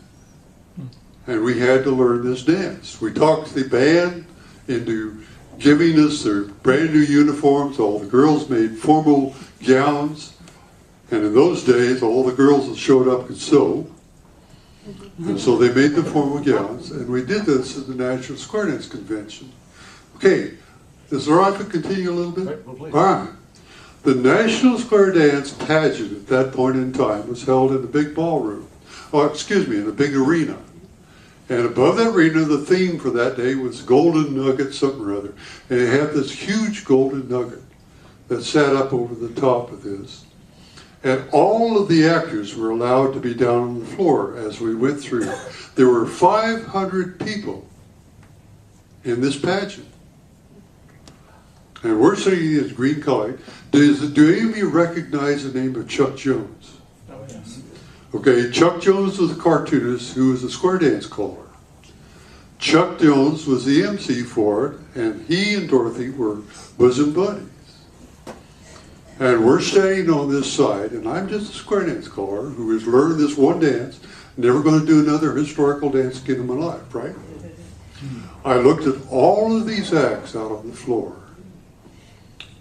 and we had to learn this dance. We talked the band into giving us their brand new uniforms. All the girls made formal gowns, and in those days all the girls that showed up could sew, and so they made the formal gowns, and we did this at the National Square Dance Convention. Okay, is it all right if we continue a little bit? Well, please. All right. The National Square Dance pageant at that point in time was held in a big ballroom, in a big arena. And above that arena, the theme for that day was Golden Nugget something or other. And it had this huge golden nugget that sat up over the top of this. And all of the actors were allowed to be down on the floor as we went through. There were 500 people in this pageant. And we're sitting in this green color. Do any of you recognize the name of Chuck Jones? Okay, Chuck Jones was a cartoonist who was a square dance caller. Chuck Jones was the MC for it, and he and Dorothy were bosom buddies. And we're standing on this side, and I'm just a square dance caller who has learned this one dance, never going to do another historical dance again in my life, right? I looked at all of these acts out on the floor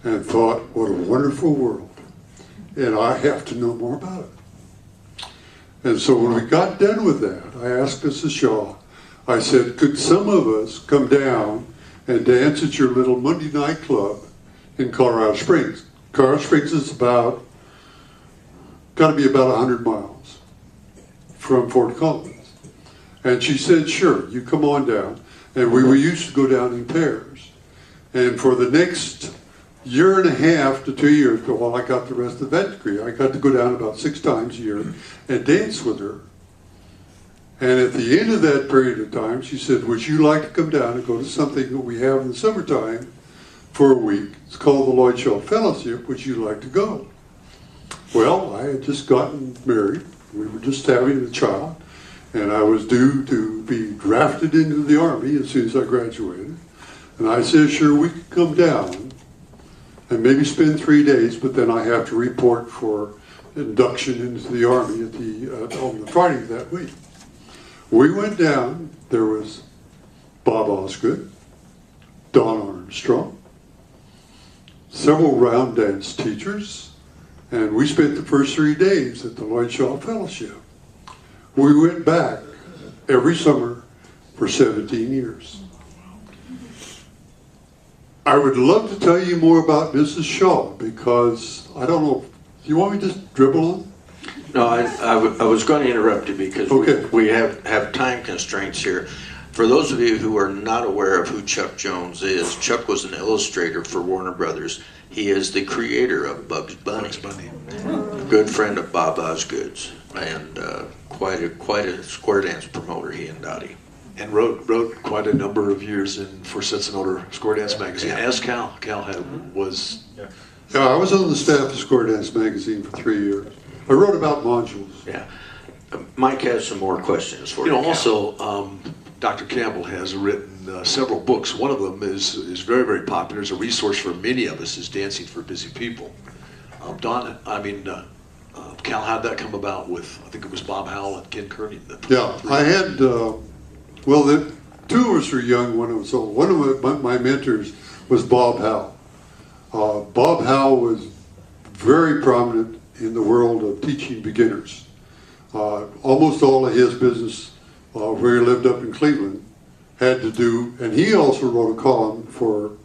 and thought, what a wonderful world. And I have to know more about it. And so when we got done with that, I asked Mrs. Shaw, I said, could some of us come down and dance at your little Monday night club in Colorado Springs? Colorado Springs is got to be about 100 miles from Fort Collins. And she said, sure, you come on down. And we were used to go down in pairs. And for the next year and a half to 2 years, while I got the rest of that degree, I got to go down about 6 times a year and dance with her. And at the end of that period of time, she said, would you like to come down and go to something that we have in the summertime for a week? It's called the Lloyd Shaw Fellowship. Would you like to go? Well, I had just gotten married. We were just having a child. And I was due to be drafted into the Army as soon as I graduated. And I said, sure, we could come down and maybe spend 3 days, but then I have to report for induction into the Army on the Friday of that week. We went down. There was Bob Osgood, Don Armstrong, several round dance teachers, and we spent the first 3 days at the Lloyd Shaw Fellowship. We went back every summer for 17 years. I would love to tell you more about Mrs. Shaw because, I don't know, do you want me to just dribble on? No, I was going to interrupt you because okay. we have time constraints here. For those of you who are not aware of who Chuck Jones is, Chuck was an illustrator for Warner Brothers. He is the creator of Bugs Bunny. A good friend of Bob Osgood's, and quite a square dance promoter, he and Dottie. And wrote quite a number of years for Sets and Order Square Dance Magazine, as Cal was. Yeah, I was on the staff of Square Dance Magazine for 3 years. I wrote about modules. Yeah. Mike has some more questions for you. You know, also, Dr. Campbell has written several books. One of them is very, very popular. It's a resource for many of us, is Dancing for Busy People. Cal, how'd that come about with, I think it was Bob Howell and Ken Kearney? Yeah, I had, the two of us were young when I was old. One of my mentors was Bob Howell. Bob Howell was very prominent in the world of teaching beginners. Almost all of his business, where he lived up in Cleveland, had to do, and he also wrote a column for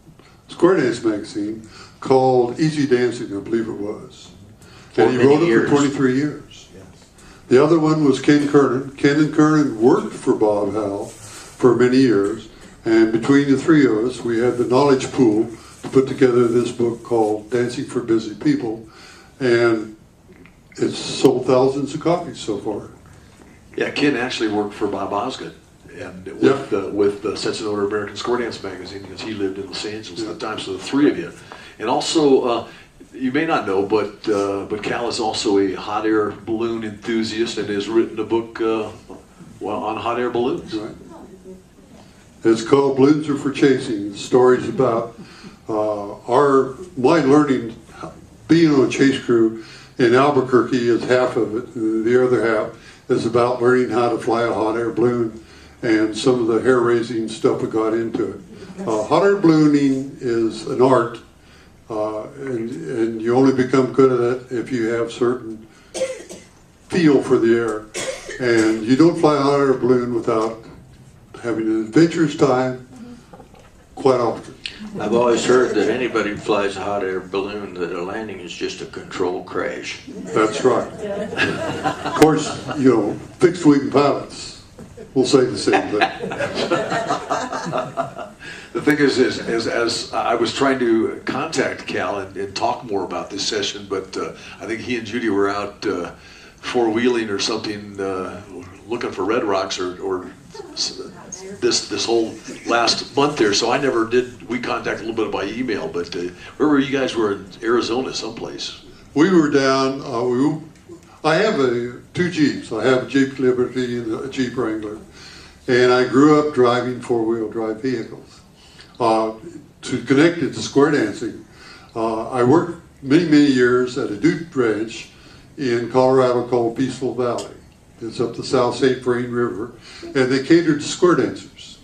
Square Dance Magazine called Easy Dancing, I believe it was. And he wrote it for 23 years. The other one was Ken Kernan. Ken and Kernan worked for Bob Howell for many years, and between the three of us, we had the knowledge pool to put together this book called Dancing for Busy People, and it's sold thousands of copies so far. Yeah, Ken actually worked for Bob Osgood, and with the Sets and Order American Square Dance Magazine, because he lived in Los Angeles at the time. So the three of you, and also you may not know, but Cal is also a hot air balloon enthusiast and has written a book on hot air balloons. Right. It's called Balloons Are for Chasing. It's stories about my learning, being on a chase crew in Albuquerque is half of it. The other half is about learning how to fly a hot air balloon and some of the hair-raising stuff we got into it. Hot air ballooning is an art, and you only become good at it if you have certain feel for the air. And you don't fly a hot air balloon without having an adventurous time quite often. I've always heard that anybody who flies a hot air balloon, that a landing is just a controlled crash. That's right. Of course, fixed wing pilots will say the same thing. The thing is as I was trying to contact Cal and talk more about this session, but I think he and Judy were out four-wheeling or something, looking for red rocks or this whole last month there. So I never did. We contacted a little bit by email, but remember you guys were in Arizona someplace. We were down. I have two Jeeps. I have a Jeep Liberty and a Jeep Wrangler, and I grew up driving four-wheel drive vehicles. To connect it to square dancing, I worked many years at a dude ranch in Colorado called Peaceful Valley. It's up the South St. Vrain River, and they catered to square dancers.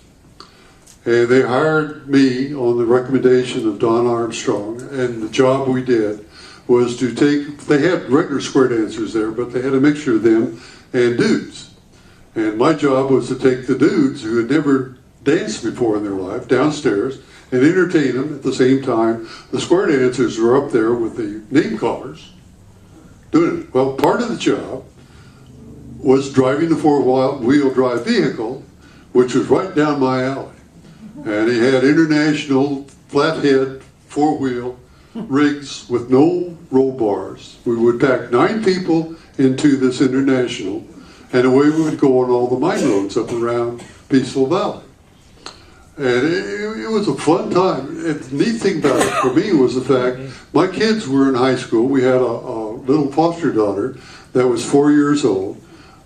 And they hired me on the recommendation of Don Armstrong, and the job we did was to they had regular square dancers there, but they had a mixture of them and dudes. And my job was to take the dudes who had never danced before in their life downstairs and entertain them at the same time. The square dancers were up there with the name callers doing it. Well, part of the job was driving the four-wheel drive vehicle, which was right down my alley. And he had international flathead four-wheel rigs with no roll bars. We would pack 9 people into this international, and away we would go on all the mine roads up around Peaceful Valley. And it was a fun time. And the neat thing about it for me was the fact my kids were in high school. We had a little foster daughter that was 4 years old.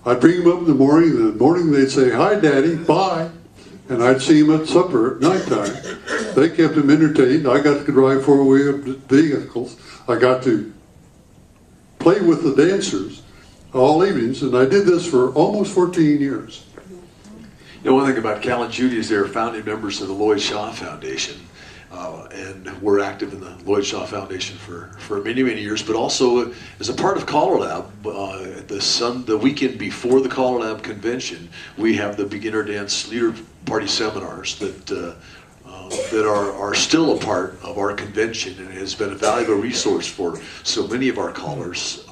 I'd bring them up in the morning, and in the morning they'd say, "Hi, Daddy, bye." And I'd see them at supper at nighttime. They kept them entertained. I got to drive four-wheel vehicles. I got to play with the dancers all evenings, and I did this for almost 14 years. You know, one thing about Cal and Judy is they're founding members of the Lloyd Shaw Foundation, and we're active in the Lloyd Shaw Foundation for many years, but also as a part of CALLERLAB, the weekend before the CALLERLAB convention, we have the Beginner Dance Leader Party seminars that are still a part of our convention, and it has been a valuable resource for so many of our callers,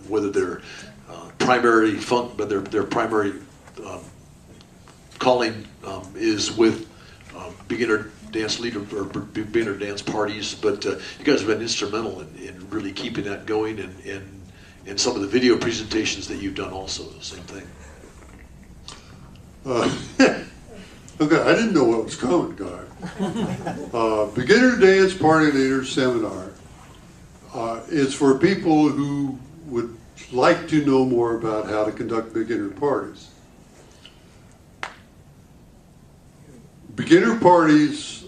whether they're primary funk, but their primary calling is with beginner dance leader or beginner dance parties, but you guys have been instrumental in really keeping that going, and some of the video presentations that you've done also, the same thing. Okay, I didn't know what was coming, guy. Beginner Dance Party Leader Seminar is for people who would like to know more about how to conduct beginner parties. Beginner parties,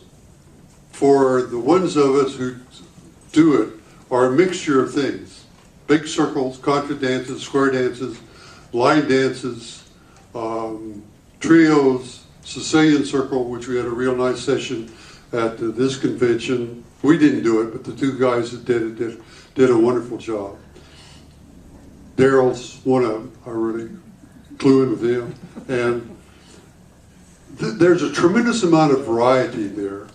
for the ones of us who do it, are a mixture of things. Big circles, contra dances, square dances, line dances, trios, Sicilian circle, which we had a real nice session at this convention. We didn't do it, but the two guys that did it did a wonderful job. Daryl's one of them. I really flew in with him. And there's a tremendous amount of variety there,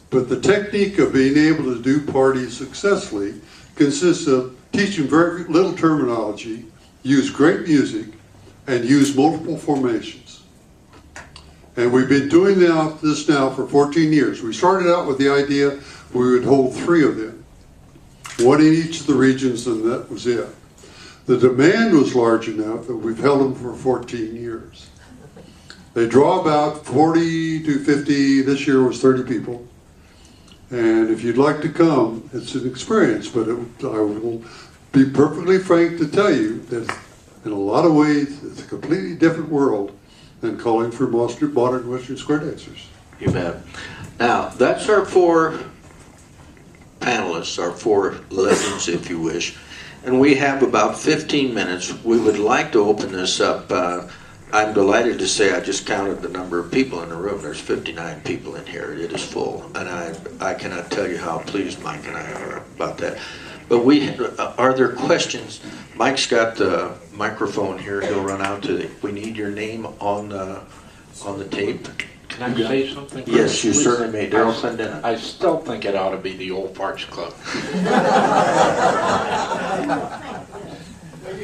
but the technique of being able to do parties successfully consists of teaching very little terminology, use great music, and use multiple formations. And we've been doing this now for 14 years. We started out with the idea we would hold 3 of them, one in each of the regions, and that was it. The demand was large enough that we've held them for 14 years. They draw about 40 to 50, this year was 30 people. And if you'd like to come, it's an experience, but I will be perfectly frank to tell you that in a lot of ways, it's a completely different world than calling for modern Western square dancers. You bet. Now, that's our 4 panelists, our 4 legends, if you wish. And we have about 15 minutes. We would like to open this up. I'm delighted to say I just counted the number of people in the room. There's 59 people in here. It is full. And I cannot tell you how pleased Mike and I are about that. But are there questions? Mike's got the microphone here. He'll run out to it. We need your name on the tape. Can I say something? Yes, you certainly may. Daryl Clendenin. I still think it ought to be the Old Farts Club.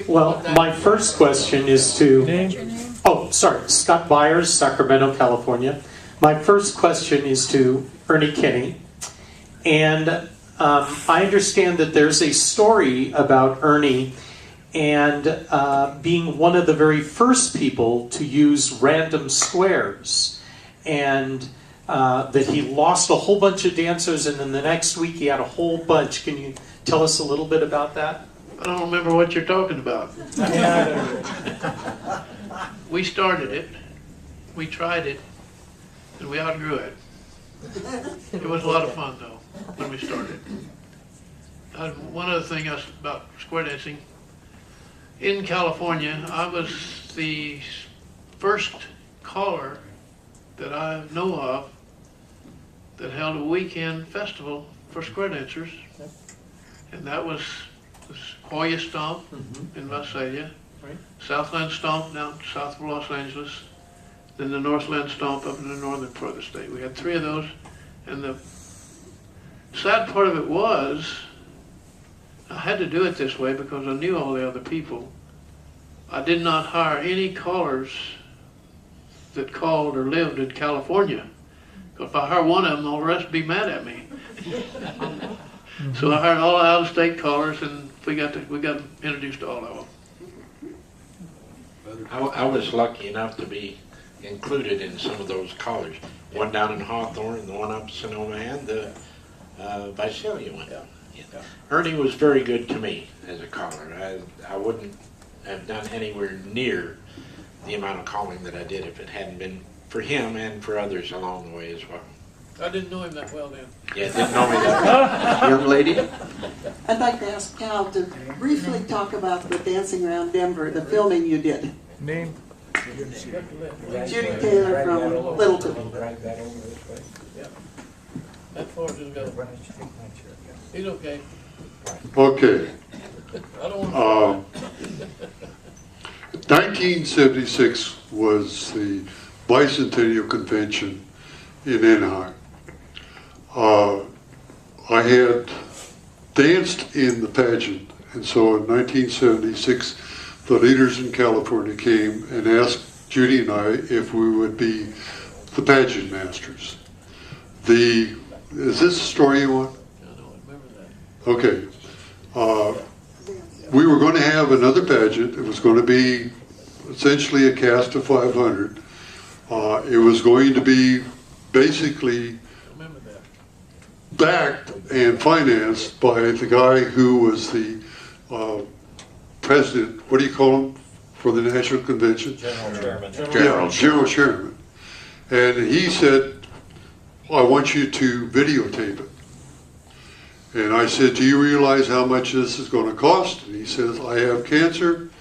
Well, my first question is to... Oh, sorry, Scott Byers, Sacramento, California. My first question is to Ernie Kinney. And I understand that there's a story about Ernie and being one of the very first people to use random squares, and that he lost a whole bunch of dancers, and then the next week he had a whole bunch. Can you tell us a little bit about that? I don't remember what you're talking about. We started it, we tried it, and we outgrew it. It was a lot of fun, though, when we started. One other thing about square dancing, in California, I was the first caller that I know of that held a weekend festival for square dancers, and that was the Sequoia Stomp in Visalia, Right. Southland Stomp down south of Los Angeles, then the Northland Stomp up in the northern part of the state. We had 3 of those, and the sad part of it was I had to do it this way because I knew all the other people. I did not hire any callers that called or lived in California. If I hire one of them, all the rest would be mad at me. So I hired all out-of-state callers, and we got introduced to all of them. I was lucky enough to be included in some of those callers. One down in Hawthorne, and the one up in Sonoma, and the Visalia one. Yeah. Ernie was very good to me as a caller. I wouldn't have done anywhere near the amount of calling that I did if it hadn't been for him and for others along the way as well. I didn't know him that well then. Yeah, didn't know me that well. Young lady? I'd like to ask Cal to briefly talk about the Dancing Around Denver, the filming you did. Name? Judy Taylor from Littleton. That far didn't go. He's okay. Okay. I don't want 1976 was the bicentennial convention in Anaheim. I had danced in the pageant, and so in 1976, the leaders in California came and asked Judy and I if we would be the pageant masters. Is this a story you want? I don't remember that. Okay. We were going to have another pageant. It was going to be essentially a cast of 500. It was going to be basically Remember that. backed and financed by the guy who was the president, what do you call him, for the National Convention? General Chairman. And he said, I want you to videotape it. And I said, do you realize how much this is going to cost? And he says, I have cancer.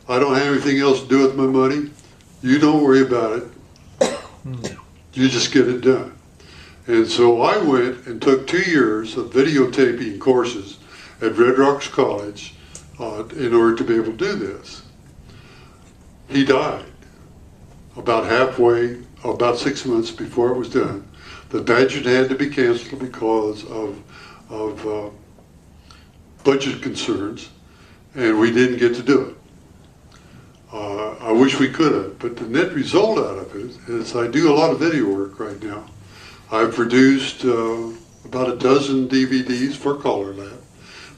I don't have anything else to do with my money. You don't worry about it. You just get it done. And so I went and took 2 years of videotaping courses at Red Rocks College in order to be able to do this. He died about 6 months before it was done. The pageant had to be canceled because of budget concerns, and we didn't get to do it. I wish we could have, but the net result out of it is I do a lot of video work right now. I've produced about a dozen DVDs for CALLERLAB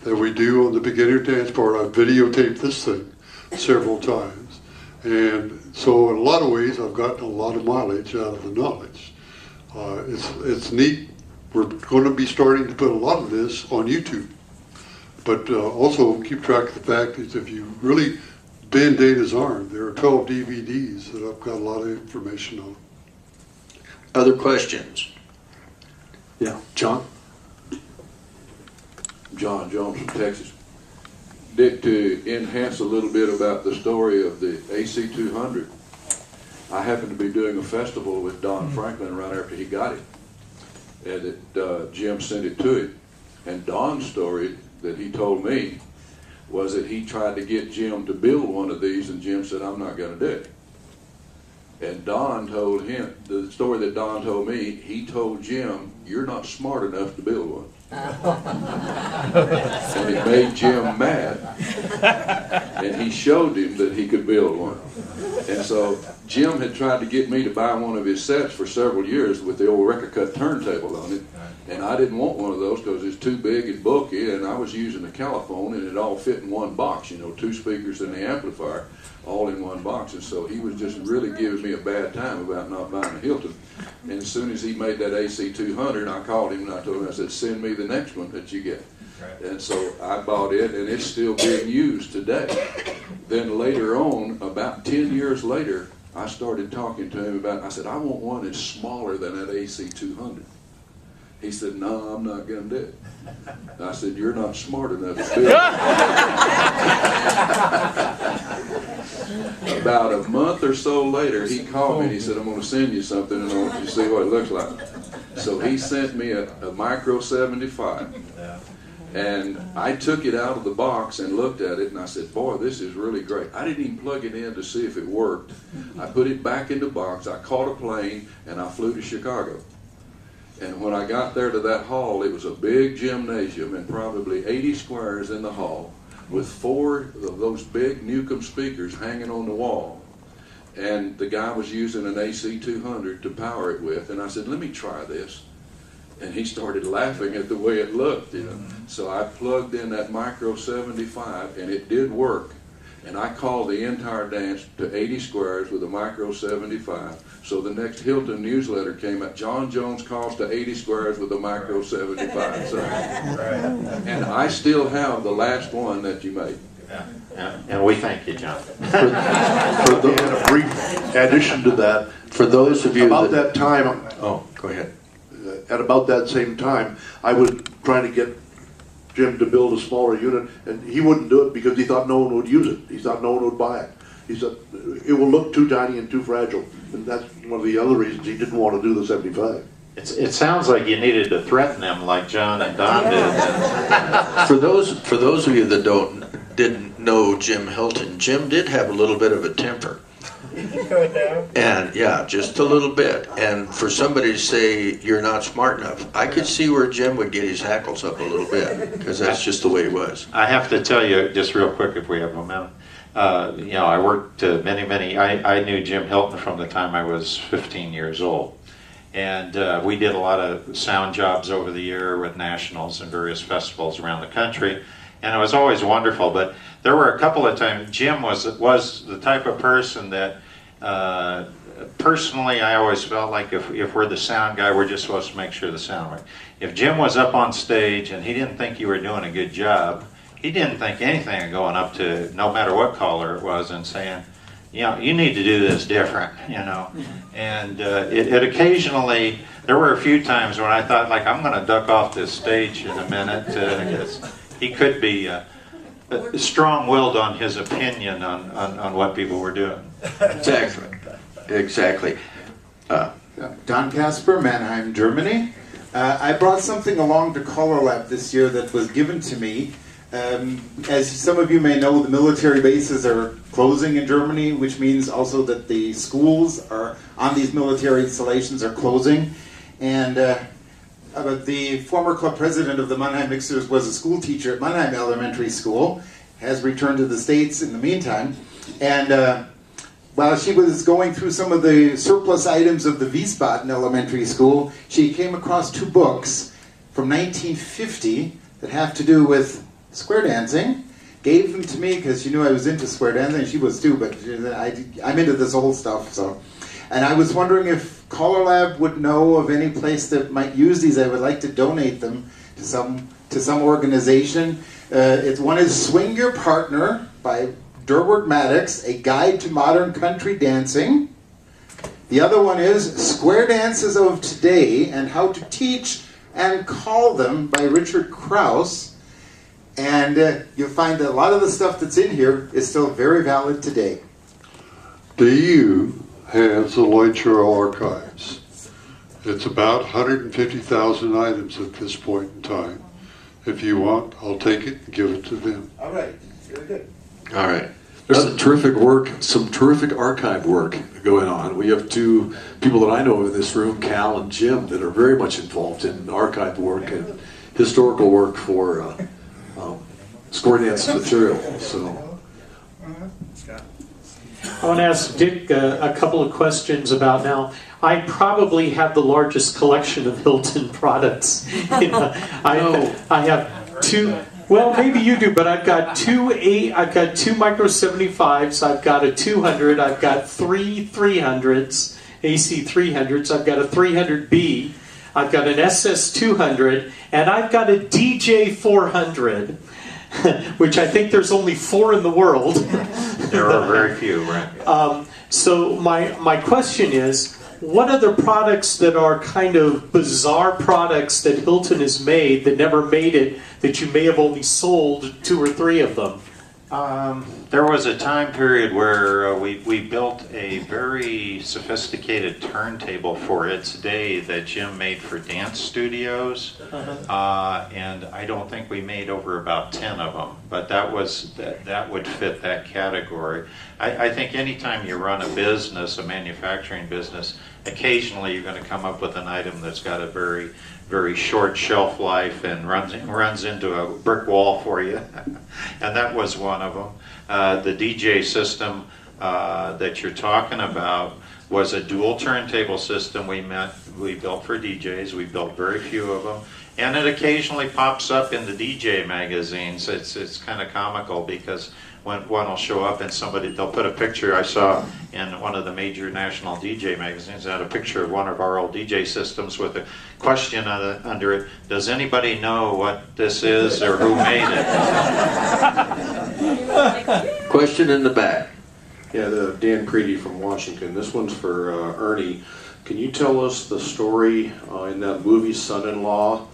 that we do on the beginner dance part. I've videotaped this thing several times, and so in a lot of ways I've gotten a lot of mileage out of the knowledge. It's neat. We're going to be starting to put a lot of this on YouTube, but also keep track of the fact that if you really bend Dana's arm, there are 12 DVDs that I've got a lot of information on. Other questions? Yeah, John? John Jones from Texas. Dick, to enhance a little bit about the story of the AC200, I happened to be doing a festival with Don Franklin right after he got it. And Jim sent it to him. And Don's story that he told me was that he tried to get Jim to build one of these, and Jim said, I'm not going to do it. And Don told him, the story that Don told me, he told Jim, you're not smart enough to build one. And it made Jim mad. And he showed him that he could build one. And so Jim had tried to get me to buy one of his sets for several years with the old record cut turntable on it. And I didn't want one of those because it's too big and bulky, and I was using a Caliphone, and it all fit in one box, you know, 2 speakers and the amplifier all in one box. And so he was just really giving me a bad time about not buying a Hilton. And as soon as he made that AC200, I called him and I told him, I said, send me the next one that you get. And so I bought it, and it's still being used today. Then later on, about 10 years later, I started talking to him about it. I said, I want one that's smaller than that AC200. He said, no, I'm not going to do it. I said, you're not smart enough to do it. About a month or so later, he called me and he said, I'm going to send you something and I want you to see what it looks like. So he sent me a Micro 75. And I took it out of the box and looked at it and I said, boy, this is really great. I didn't even plug it in to see if it worked. I put it back in the box, I caught a plane, and I flew to Chicago. And when I got there to that hall, it was a big gymnasium and probably 80 squares in the hall with 4 of those big Newcomb speakers hanging on the wall. And the guy was using an AC200 to power it with. And I said, let me try this. And he started laughing at the way it looked, you know. So I plugged in that Micro 75 and it did work. And I called the entire dance to 80 squares with a Micro 75. So the next Hilton newsletter came out, John Jones calls to 80 squares with a Micro 75. So, and I still have the last one that you made. Yeah. And we thank you, John. And a brief addition to that, For those of you about that time, Oh, go ahead. at about that same time, I was trying to get Jim to build a smaller unit, and he wouldn't do it because he thought no one would use it. He thought no one would buy it. He said it will look too tiny and too fragile, and that's one of the other reasons he didn't want to do the 75. It sounds like you needed to threaten them like John and Don did. For those of you that didn't know Jim Hilton, Jim did have a little bit of a temper. And yeah, just a little bit. And for somebody to say you're not smart enough, I could see where Jim would get his hackles up a little bit because that's just the way he was. I have to tell you, just real quick if we have a minute, you know, I worked I knew Jim Hilton from the time I was 15 years old. And we did a lot of sound jobs over the year with nationals and various festivals around the country. And it was always wonderful. But there were a couple of times, Jim was the type of person that, personally, I always felt like if we're the sound guy, we're just supposed to make sure the sound works. If Jim was up on stage and he didn't think you were doing a good job, he didn't think anything of going up to, no matter what caller it was, and saying, you know, you need to do this different, you know. And it occasionally, there were a few times when I thought, like, I'm going to duck off this stage in a minute, because he could be strong-willed on his opinion on what people were doing. Exactly. Don Casper, Mannheim, Germany. I brought something along to CALLERLAB this year that was given to me. As some of you may know, the military bases are closing in Germany, which means also that the schools are on these military installations are closing. And the former club president of the Mannheim Mixers was a school teacher at Mannheim Elementary School, has returned to the States in the meantime. And while she was going through some of the surplus items of the Wiesbaden Elementary School, she came across 2 books from 1950 that have to do with square dancing. Gave them to me because she knew I was into square dancing. She was too, but I'm into this old stuff. So, and I was wondering if CALLERLAB would know of any place that might use these. I would like to donate them to some organization. One is Swing Your Partner by Durward Maddox, A Guide to Modern Country Dancing. The other one is Square Dances of Today and How to Teach and Call Them by Richard Krause. And you'll find that a lot of the stuff that's in here is still very valid today. DU has the Lloyd Churl Archives. It's about 150,000 items at this point in time. If you want, I'll take it and give it to them. All right, very good. All right. There's some terrific work, some terrific archive work going on. We have 2 people that I know in this room, Cal and Jim, that are very much involved in archive work and historical work for square dance material. So. I want to ask Dick a couple of questions about now. I probably have the largest collection of Hilton products. I have two. Well, maybe you do, but I've got two micro 75s. I've got a 200. I've got three 300s, AC 300s. I've got a 300B. I've got an SS 200, and I've got a DJ 400, which I think there's only 4 in the world. There are very few, right? So my question is, what other products that are kind of bizarre products that Hilton has made that never made it, that you may have only sold 2 or 3 of them? There was a time period where we built a very sophisticated turntable for its day that Jim made for dance studios, and I don't think we made over about 10 of them, but that would fit that category. I think anytime you run a business, a manufacturing business, occasionally you're going to come up with an item that's got a very, very short shelf life and runs into a brick wall for you. And that was one of them. The DJ system that you're talking about was a dual turntable system we built for DJs. We built very few of them. And it occasionally pops up in the DJ magazines. It's kind of comical because when one will show up and they'll put a picture. I saw in one of the major national DJ magazines, had a picture of one of our old DJ systems with a question under it. Does anybody know what this is or who made it? Question in the back. Yeah, Dan Preedy from Washington. This one's for Ernie. Can you tell us the story in that movie Son-in-Law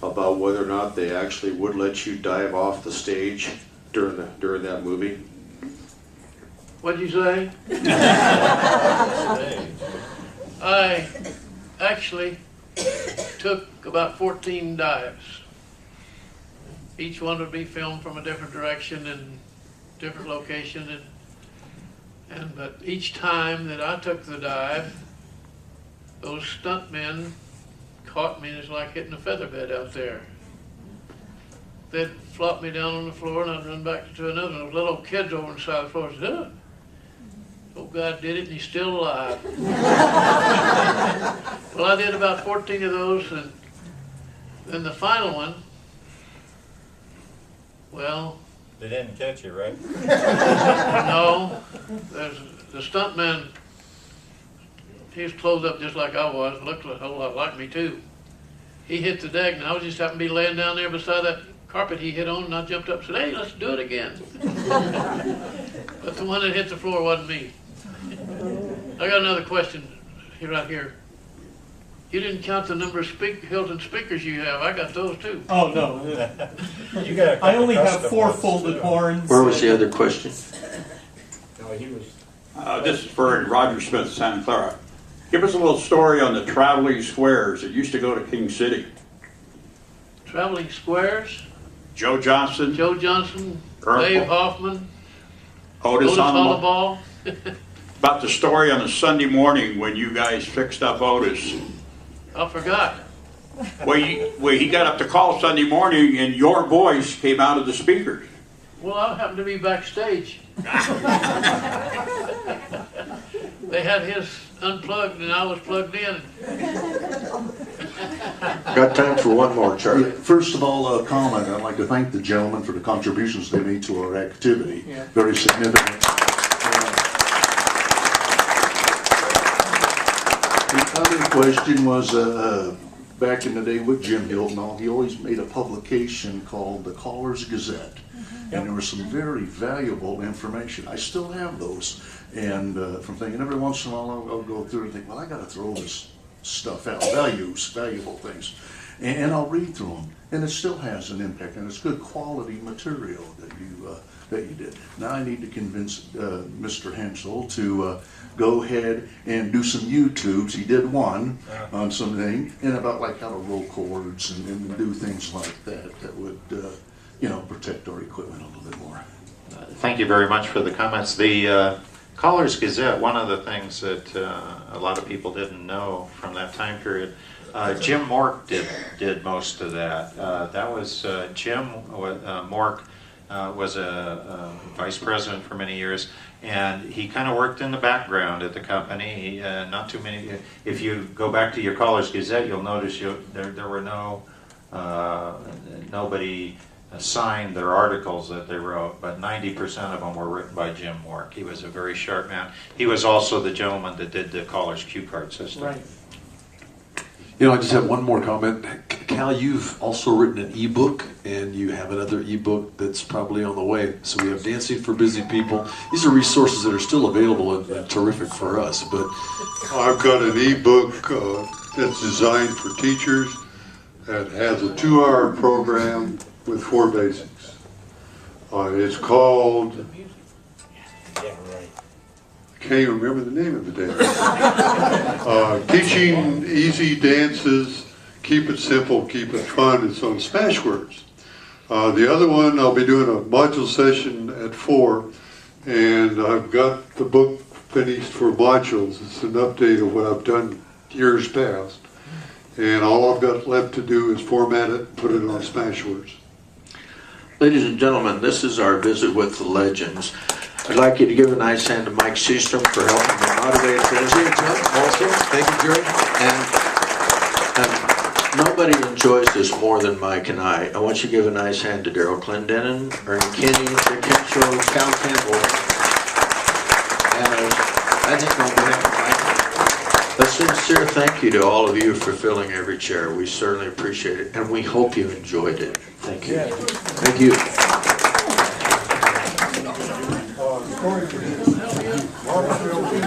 about whether or not they actually would let you dive off the stage during that movie? What'd you say? I actually took about 14 dives. Each one would be filmed from a different direction and different location, but each time that I took the dive, those stuntmen caught me, and it's like hitting a featherbed out there. They'd flop me down on the floor, and I'd run back to another one. Those little kids over on the side of the floor said, "Oh, old guy did it, and he's still alive." Well, I did about 14 of those, and then the final one, well... They didn't catch you, right? No. The stuntman, he was clothed up just like I was, looked a whole lot like me too. He hit the deck, and I was just happened to be laying down there beside that carpet he hit on, and I jumped up and said, "Hey, let's do it again." But the one that hit the floor wasn't me. I got another question right here. You didn't count the number of Hilton speakers you have. I got those too. Oh, no. You got I only have 4 folded horns. Where was the other question? No, he was... This is for Roger Smith, Santa Clara. Give us a little story on the traveling squares that used to go to King City. Traveling squares? Joe Johnson. Joe Johnson, Colonel Dave Hoffman, Otis Hollaball. About the story on a Sunday morning when you guys fixed up Otis. I forgot. Where he got up to call Sunday morning and your voice came out of the speakers. Well, I happened to be backstage. They had his unplugged and I was plugged in. Got time for one more, Charlie. First of all, a comment. I'd like to thank the gentlemen for the contributions they made to our activity. Yeah. Very significant. The other question was, back in the day with Jim Hilton, he always made a publication called the Caller's Gazette. And there was some very valuable information. I still have those. And from thinking, every once in a while I'll go through and think, well, I got to throw this stuff out, valuable things. And I'll read through them. And it still has an impact, and it's good quality material that you did. Now I need to convince Mr. Henschel to go ahead and do some YouTubes. He did one on something, and about like how to roll chords and do things like that that would, protect our equipment a little bit more. Thank you very much for the comments. The Caller's Gazette, one of the things that a lot of people didn't know from that time period Jim Mork did most of that. That was Jim Mork was a vice president for many years, and he kind of worked in the background at the company. Not too many. If you go back to your College Gazette, you'll notice there were nobody signed their articles that they wrote, but 90% of them were written by Jim Mork. He was a very sharp man. He was also the gentleman that did the college cue card system. Right. You know, I just have one more comment. Cal, you've also written an ebook, and you have another ebook that's probably on the way. So we have Dancing for Busy People. These are resources that are still available and terrific for us. But I've got an ebook that's designed for teachers that has a 2-hour program with 4 basics. It's called, I can't even remember the name of the dance. Teaching Easy Dances, Keep It Simple, Keep It Fun. It's on Smashwords. The other one, I'll be doing a module session at 4, and I've got the book finished for modules. It's an update of what I've done years past. And all I've got left to do is format it and put it on Smashwords. Ladies and gentlemen, this is our visit with the legends. I'd like you to give a nice hand to Mike Seastrom for helping me moderate this. also, thank you, Jerry. And nobody enjoys this more than Mike and I. I want you to give a nice hand to Daryl Clendenin, Ernie Kinney, Rick Henschel, Cal Campbell. And I think on behalf of Mike, a sincere thank you to all of you for filling every chair. We certainly appreciate it, and we hope you enjoyed it. Thank you. Thank you. Marshall